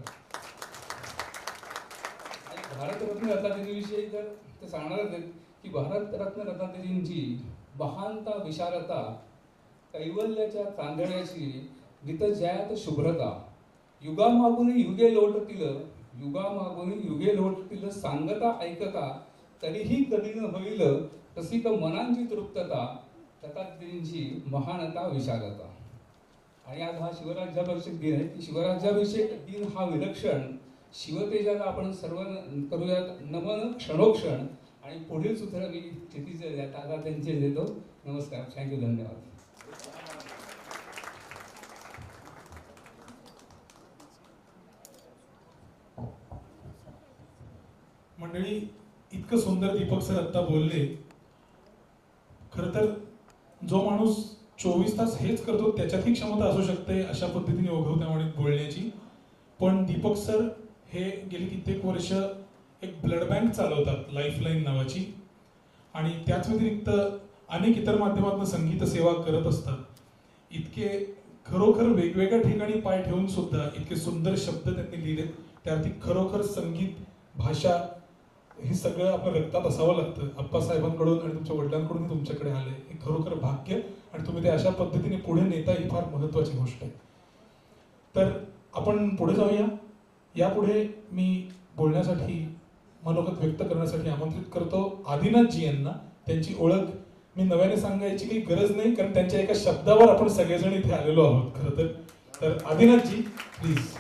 भारतरत्न लतादीदींविषयी तर ते सांगणारच आहेत की भारतरत्न लतादीदींची महानता विशालता, कैवल्याच्या चांदण्याची नितजयात शुभ्रता. युगामागून युगे लोटतील, युगामागून युगे लोटतील सांगता ऐकता. तरीही कधी न होईल रसिक मनांची तृप्तता. लतादीदींची महानता विशालता. आणि आज हा शिवराज्याभिषेक दिन आहे की शिवराज्याभिषेक दिन हा विलक्षण शिवतेजाला आपण सर्व करूयात नमन क्षणोक्षण. आणि पुढील सूत्र मी क्षितिज दादा त्यांचे देतो. नमस्कार. थँक्यू. धन्यवाद. मंडळी, इतकं सुंदर दीपक सर आत्ता बोलले. खरं तर जो माणूस 24 तास हेच करतो त्याच्यातही क्षमता असू शकते अशा पद्धतीने ओघवत्यामुळे बोलण्याची. पण दीपक सर हे गेली कित्येक वर्ष एक ब्लड बँक चालवतात, लाईफलाईन नावाची, आणि त्याच व्यतिरिक्त अनेक इतर माध्यमातून संगीत सेवा करत असतात. इतके खरोखर वेगवेगळ्या ठिकाणी पाय ठेवून सुद्धा इतके सुंदर शब्द त्यांनी लिहिले. त्यावरती खरोखर संगीत, भाषा हे सगळं आपल्या रक्तात असावं लागतं. आप्पासाहेबांकडून आणि तुमच्या वडिलांकडून तुमच्याकडे आले हे खरोखर भाग्य, आणि तुम्ही ते अशा पद्धतीने पुढे नेता ही फार महत्त्वाची गोष्ट आहे. तर आपण पुढे जाऊया. यापुढे मी बोलण्यासाठी, मनोगत व्यक्त करण्यासाठी आमंत्रित करतो आदिनाथजी यांना. त्यांची ओळख मी नव्याने सांगायची काही गरज नाही, कारण त्यांच्या एका शब्दावर आपण सगळेजण इथे आलेलो आहोत खरं तर आदिनाथजी प्लीज.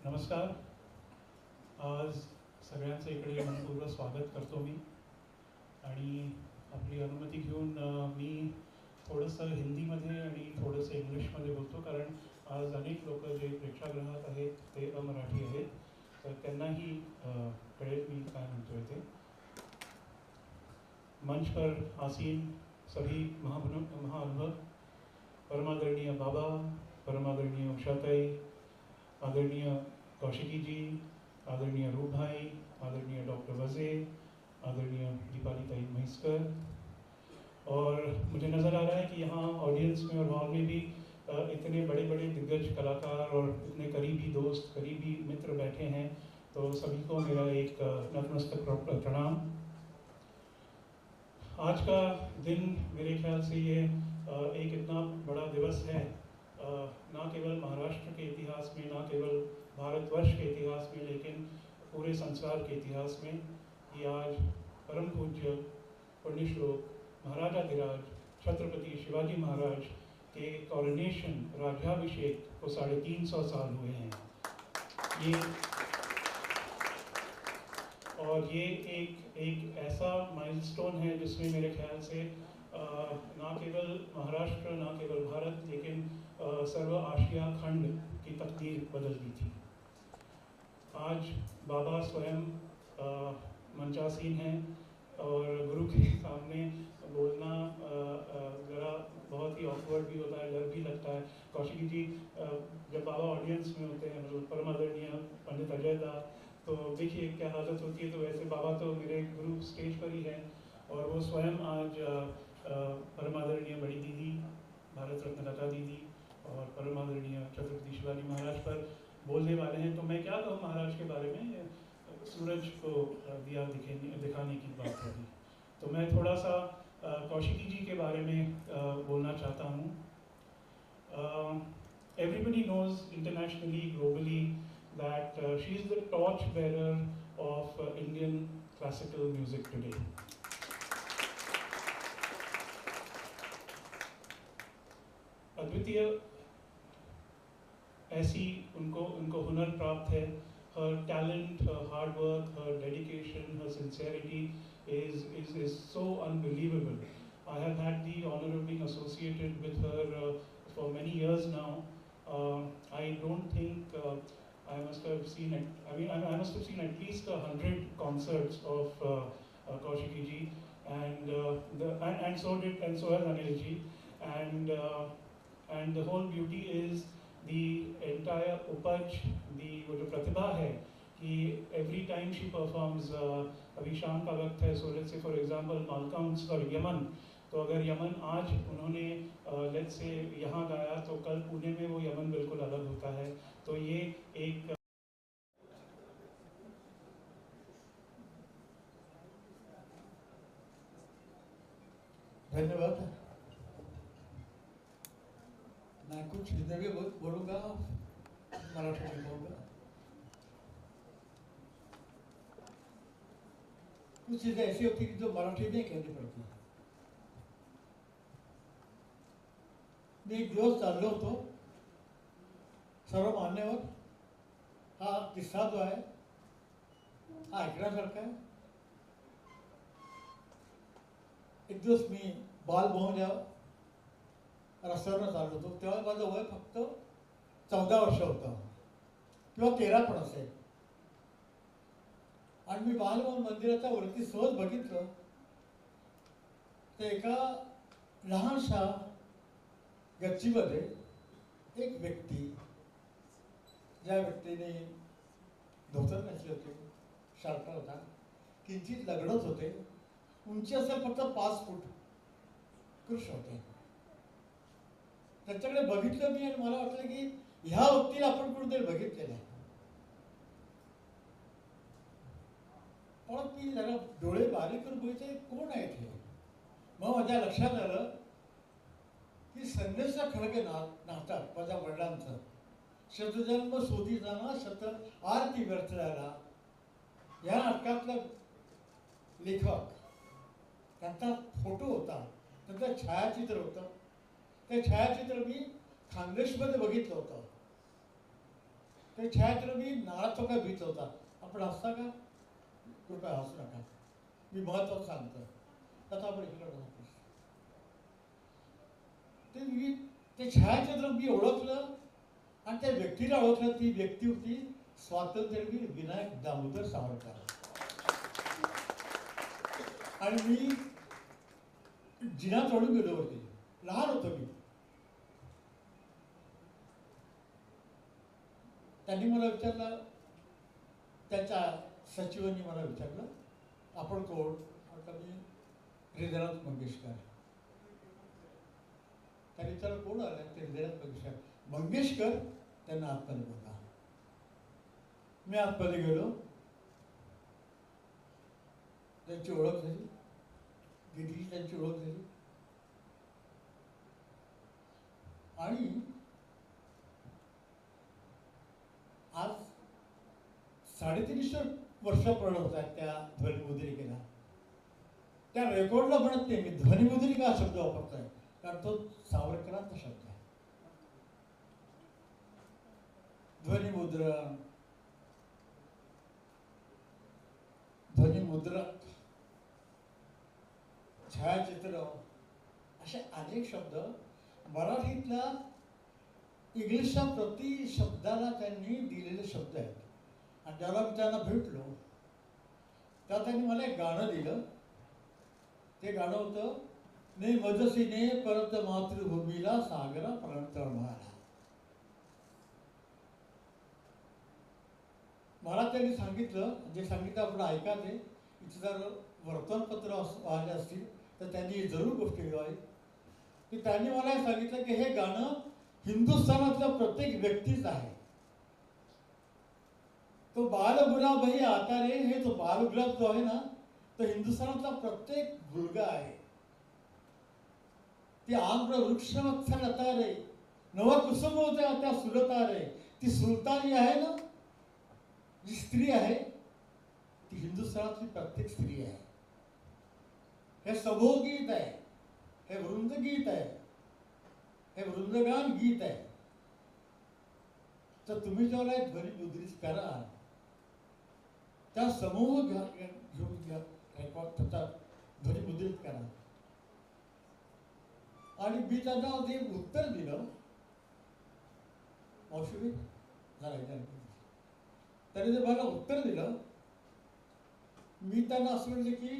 नमस्कार. आज सगळ्यांचं इकडे मनपूर्वक स्वागत करतो मी. आणि आपली अनुमती घेऊन मी थोडंसं हिंदीमध्ये आणि थोडंसं इंग्लिशमध्ये बोलतो, कारण आज अनेक लोक जे प्रेक्षागृहात आहेत ते अमराठी आहेत, तर त्यांनाही कळेल मी काय म्हणतोय ते. मंच पर आसीन सभी महाअनुभव, परमादरणीय बाबा, परमादरणीय उषाताई, आदरणीय कौशिकी जी, आदरणीय रूप भाई, आदरणीय डॉक्टर वजे, आदरणीय दीपाली ताई महिस्कर, और मुझे नज़र आ रहा है कि यहाँ ऑडियंस में और हॉल में भी इतने बड़े बड़े दिग्गज कलाकार और इतने करीबी दोस्त, करीबी मित्र बैठे हैं, तो सभी को मेरा एक नतमस्तक प्रणाम। आज का दिन मेरे ख्याल से ये एक इतना बड़ा दिवस है, ना केवल महाराष्ट्र के इतिहास में, ना केवल भारतवर्ष के इतिहास में, लेकिन पूरे संसार के इतिहास में, कि आज परम पूज्य पुण्यश्लोक महाराजाधिराज छत्रपति शिवाजी महाराज के कॉरोनेशन, राज्याभिषेक को 350 साल हुए हैं। ये एक ऐसा माइलस्टोन है जिसमें मेरे ख्याल से ना केवल महाराष्ट्र, ना केवल भारत, लेकिन सर्व आशिया खंड की तकदीर बदल दी थी। आज बाबा स्वयं मंचासीन हैं और गुरु के सामने बोलना ज़रा बहुत ही ऑकवर्ड भी होता है, डर भी लगता है। कौशिकी जी जब बाबा ऑडियंस में होते हैं, मतलब परम आदरणीय पंडित अजय दा, तो देखिए क्या हालत होती है। तो वैसे बाबा तो मेरे गुरु स्टेज पर ही हैं, और वो स्वयं आज परम आदरणीय बड़ी दीदी भारत रत्न लता दीदी और परम आदरणीय छत्रपति शिवाजी महाराज पर बोलने वाले हैं। तो मैं क्या कहूँ महाराज के बारे में, सूरज को दिया दिखाने की बात होगी। तो मैं थोड़ा सा कौशिकी जी के बारे में बोलना चाहता हूँ। Everybody knows internationally, globally, that she is the torch bearer of Indian classical music today. अद्वितीय ऐसी उनको हुनर प्राप्त है। Her talent, her hard work, her dedication, her sincerity is so unbelievable. I have had the honor of being associated with her for many years now. I don't think I must have seen it. I mean, I must have seen at least 100 concerts of Kaushiki ji, and so has Anil ji, and the whole beauty is the entire उपज, वो जो प्रतिभा है कि every time she performs, अभी शाम का वक्त है सूरज से for example मालकाउंस और यमन, तो अगर यमन आज उन्होंने लेट्स से यहाँ गाया, तो कल पुणे में वो यमन बिल्कुल अलग होता है। तो ये एक धन्यवाद। मैं कुछ हिंदी में बोलूँगा, मराठी में बोलूँगा। कुछ चीज़ें ऐसी होती कि जो मराठी में कहनी पड़ती है। मी एक दिवस चाललो होतो सर्व मान्यवर, हा किस्सा जो आहे हा ऐकण्यासारखा आहे। एक दिवस मी बालभवन या रस्त्यावरनं चाललो होतो, तेव्हा माझं वय फक्त 14 वर्ष होतं किंवा 13 पण असेल, आणि मी बालभवन मंदिराच्या वरती सहज बघितलं तर एका लहानशा गच्चीमध्ये एक व्यक्ती, ज्या व्यक्तीने धोतर घातले होते, शर्ट होता, किंचित लगडत होते, उंची असेल फक्त 5 फूट, कृष्ण होते। त्याच्याकडे बघितलं मी आणि मला वाटलं की ह्या व्यक्तीला आपण कुठेतरी बघितलेलं आहे। पण मी जरा डोळे बारीक करून बघितले कोण आहे ते। मग माझ्या लक्षात आलं की संन्यासा खळगे नाटक माझ्या वडिलांचं, शतजन्म शोधी जाणा शत आरती व्यर्थळाला, या नाटकातला लेखक, त्यांचा फोटो होता, त्यांचं छायाचित्र होतं। ते छायाचित्र मी खानदेशमध्ये बघितलं होतं। ते छायाचित्र मी नाळा चौकात बघितलं होतं। आपण हसता का? कृपया हसू नका, मी महत्त्वाचं सांगतो। आता आपण इकडे ते छायाचित्र मी ओळखलं आणि त्या व्यक्तीला ओळखलं। ती व्यक्ती होती स्वातंत्र्यवीर विनायक दामोदर सावरकर। आणि मी जिना चढून गेलो होते, लहान होतो मी। त्यांनी मला विचारलं, त्याच्या सचिवांनी मला विचारलं, आपण कोण? म्हटलं मी हृदयनाथ मंगेशकर। त्या विचार कोण आल्या ते हृदयात मंगेशकर, त्यांना आतमध्ये बोला. मी आतमध्ये गेलो, त्यांची ओळख झाली, दिदीची त्यांची ओळख झाली. आणि आज 350 वर्ष पूर्ण होत आहेत त्या ध्वनिमुद्रिकेला. त्या रेकॉर्डला म्हणत नाही मी, ध्वनिमुद्रिका हा शब्द वापरतोय, कारण तो सावरकरांचा शब्द आहे. ध्वनिमुद्रण, ध्वनिमुद्रक, छायाचित्र, असे अनेक शब्द मराठीतल्या इंग्लिशच्या प्रति शब्दाला त्यांनी दिलेले शब्द आहेत. आणि ज्याला मी त्यांना भेटलो त्या त्यांनी मला एक गाणं दिलं. ते गाणं होतं, ने मजसीने परत मातृभूमीला सागरा प्रणतळमाला. मला त्यांनी सांगितलं, जे सांगितलं आपण ऐका ते. इथे जर वर्तमानपत्र आले असतील तर त्यांनी जरूर गोष्ट घ्यावी. की त्यांनी मला हे सांगितलं की हे गाणं हिंदुस्थानातल्या प्रत्येक व्यक्तीच आहे. तो बालगुलाब ही आता रे, हे जो बालगुलाब जो आहे ना, तो हिंदुस्थानातला प्रत्येक मुलगा आहे. ती आम्र वृक्ष लता रे, नव कुसुम होत्या त्या सुलता रे. ती सुलतानी आहे ना, जी स्त्री आहे, ती हिंदुस्थानातली प्रत्येक स्त्री आहे. हे सभोगीत आहे, हे वृंदगीत आहे, हे वृंदगान गीत आहे. तर तुम्ही जेव्हा ध्वनिमुद्रित करा, त्या समूह घेऊन घ्या, रेकॉर्ड होतात, ध्वनिमुद्रित करा. आणि मी त्यांना जे उत्तर दिलं, औषधी झालं, त्यांनी जे मला उत्तर दिलं, मी त्यांना असं म्हणले की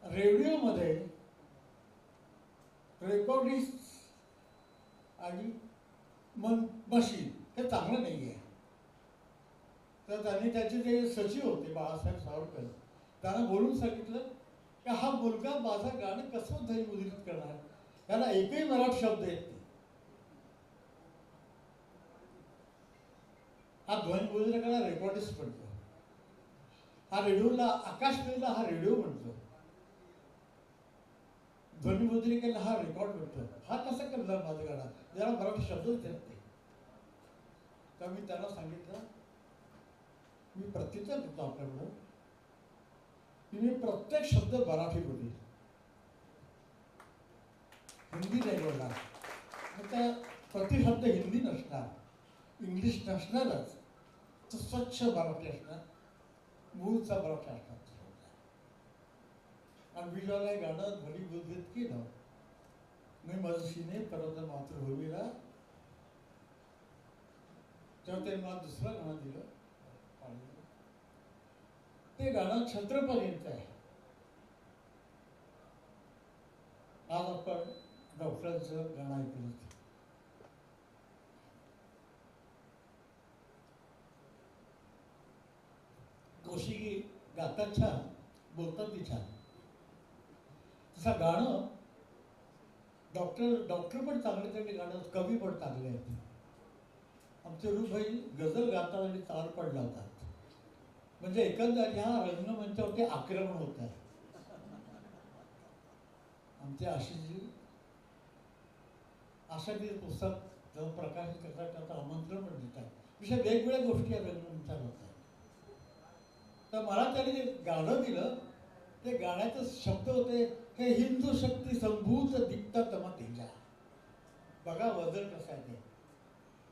रेडिओमध्ये रेकॉर्डिस्ट आणि मशीन हे चांगलं नाही आहे. तर त्यांनी त्याचे जे सचिव होते बाळासाहेब सावरकर, त्यांना बोलून सांगितलं की हा मुलगा माझं गाणं कसं ध्वनिमुद्रित करणार, त्याला एकही मराठी शब्द येत नाही. हा ध्वनिमुद्रिकाला रेकॉर्डिस्ट म्हणतो, हा रेडिओला, आकाशवाणीला हा रेडिओ म्हणतो, ध्वनिमुद्रिकेला हा रेकॉर्ड म्हणतो. हा कसा करणार माझं गाणं, ज्याला मराठी शब्दच येत नाही. तर मी त्याला सांगितलं, मी प्रत्युत्तर देतो आपल्याकडं की मी प्रत्येक शब्द मराठी बोलेल, हिंदी नाही बोलणार. त्या प्रतिशब्द हिंदी नसणार, इंग्लिश नसणारच, तर स्वच्छ मराठी असणार, मूळचा मराठी असणार. आणि मी जेव्हा हे गाणं ध्वनिमुद्रित केलं, मी मजसीने परत मातृभूमीला, तेव्हा ते मला दुसरं गाणं दिलं. ते गाणं छत्रपतींचं आहे. आज आपण डॉक्टरांचं गाणं ऐकलं. कौशिकी गातात छान, बोलतात ती छान. तसं गाणं डॉक्टर पण चांगले चांगले गाणं, कवी पण चांगले आहेत. आमचे रूपभाई गझल गातात आणि ताल पण लावतात. म्हणजे एकंदर ह्या रंगमंचावरती आक्रमण होत आहे. आमचे आशिषजी आशाजी पुस्तक जेव्हा प्रकाशित करतात त्याचं आमंत्रण पण देतात. विषय वेगवेगळ्या गोष्टी या रंगमंचावर होतात. तर मला त्यांनी जे गाणं दिलं, ते गाण्याचे शब्द होते, हे हिंदू शक्ती संभूत दीप्त तम तेजा. बघा वजन कसं आहे ते.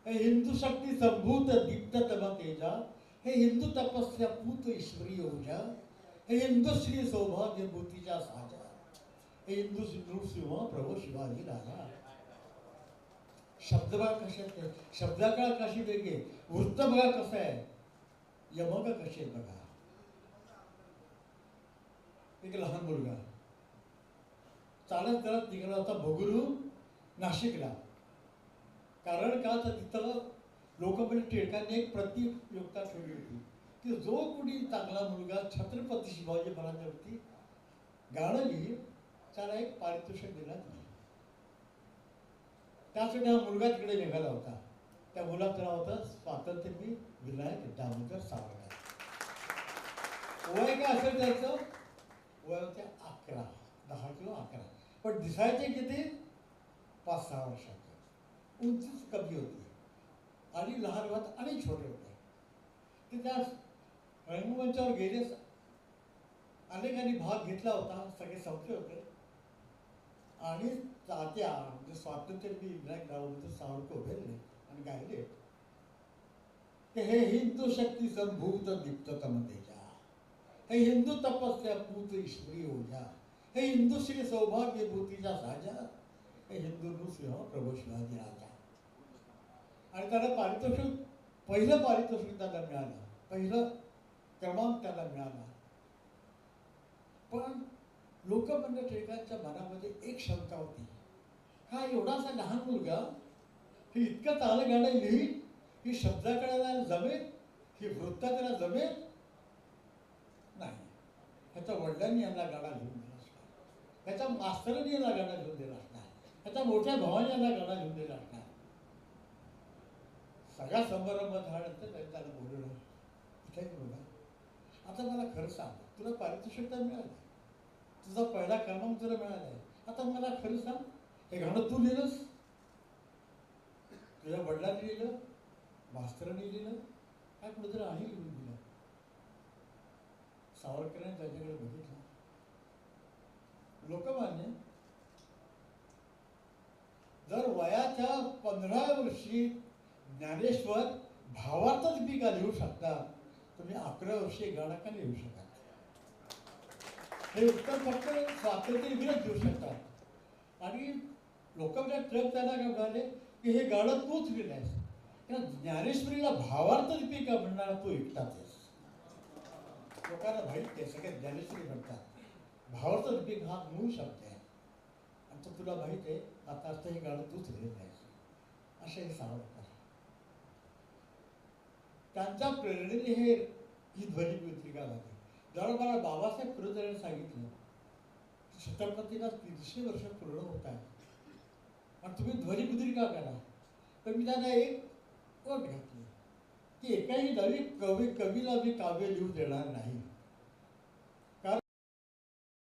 हे हिंदू शक्ती संभूत दीप्त तम तेजा, हे हिंदू तपस्या पूत ईश्वरी ऊर्जा, हे हिंदू श्री सौभाग्य भूतीच्या साजा, हे हिंदू नृसिंह प्रभू शिवाजी राजा. शब्द बघा कसे आहेत, शब्दाकाळ कशी वेगळी, वृत्त बघा कसं आहे, यमक कशी आहे बघा. एक लहान मुलगा चालत करत निघाला होता बघून नाशिकला. कारण का तर तिथं लोकमान्य टिळकांनी एक प्रतियोगिता ठेवली होती की जो कोणी चांगला मुलगा छत्रपती शिवाजी महाराजांवरती गाणं लिहिल त्याला एक पारितोषिक देण्यात येईल. त्यासाठी हा मुलगा तिकडे निघाला होता. त्या मुलाचं नाव होतं स्वातंत्र्यवीर विनायक दामोदर सावरकर. वय काय असेल त्याचं? वय होते 11, 10 किंवा 11. पण दिसायचे किती? 5-6 वर्षाचे. उंचीच कमी होती आणि लहान होत आणि छोटे होते. ते त्या रंगमंचावर गेले, अनेकांनी भाग घेतला होता, सगळे संपले होते. आणि तात्या म्हणजे स्वातंत्र्यवीर विनायक दामोदर सावरकर उभे आणि गायले की हे हिंदू शक्ती संभूत दीप्त तमतेजा, हे हिंदू तपस्या पूत ईश्वरी ओझा, हे हिंदू श्री सौभाग्य भूतीचा साजा, हे हिंदू सिंह प्रभू शिवाजी राजा. आणि त्याला पारितोषिक, पहिलं पारितोषिक त्याला मिळालं, पहिलं क्रमांक त्याला मिळाला. पण लोकमान्य टिळकांच्या मनामध्ये एक शंका होती, हा एवढासा लहान मुलगा हे इतकं चांगलं गाणं लिहील, ही शब्दाकडे जमेल, ही वृत्त त्याला जमेल नाही. ह्याच्या वडिलांनी यांना गाणं लिहून दिला असणार, ह्याच्या मास्तरांनी यांना गाणं लिहून दिला असणार, ह्याच्या मोठ्या भावाने यांना गाणं लिहून दिला असणार. सगळा समारंभ झाल्यानंतर त्यांनी त्याला बोलवलं, इथे बघा, आता मला खरं सांग, तुला पारितोषिक तर मिळालं, तुझा पहिला क्रमांक तुला मिळाला आहे, आता मला खरं सांग, हे गाणं तू लिहिलंस, तुझ्या वडिलांनी लिहिलं, मास्तरांनी लिहिलं, काय कुठेतरी आणि लिहून दिलं? सावरकरांनी त्याच्याकडे बघितलं. लोकमान्य जर वयाच्या 15 वर्षी ज्ञानेश्वर भावार्थच बी का लिहू शकता, तुम्ही 11 वर्षी गाणं का लिहू शकता? हे उत्तर फक्त स्वातंत्र्यवीरच देऊ शकतात. आणि लोकांच्या ट्रक त्यांना काय म्हणाले की हे गाणं तूच लिहिलं आहेस, ज्ञानेश्वरीला भावार्थ लिपी का म्हणणारा तू एकटाच आहेस. लोकांना माहीत नाही, सगळ्यात ज्ञानेश्वरी म्हणतात, भावार्थ लिपी हा मूळ शब्द आहे आणि तो तुला माहीत आहे, आता असं हे गाणं तूच लिहिलं आहेस, असे हे सावरकर. त्यांच्या प्रेरणेने ही ध्वनिमुद्रिका झाली. जेव्हा मला बाबासाहेब पुरंदरेंनी सांगितलं छत्रपतीला 300 वर्ष पूर्ण होत आहे आणि तुम्ही ध्वनिमुद्रिका करा, तर मी त्यांना एक अट घातली की एकाही नवी कवीला मी काव्य लिहू देणार नाही.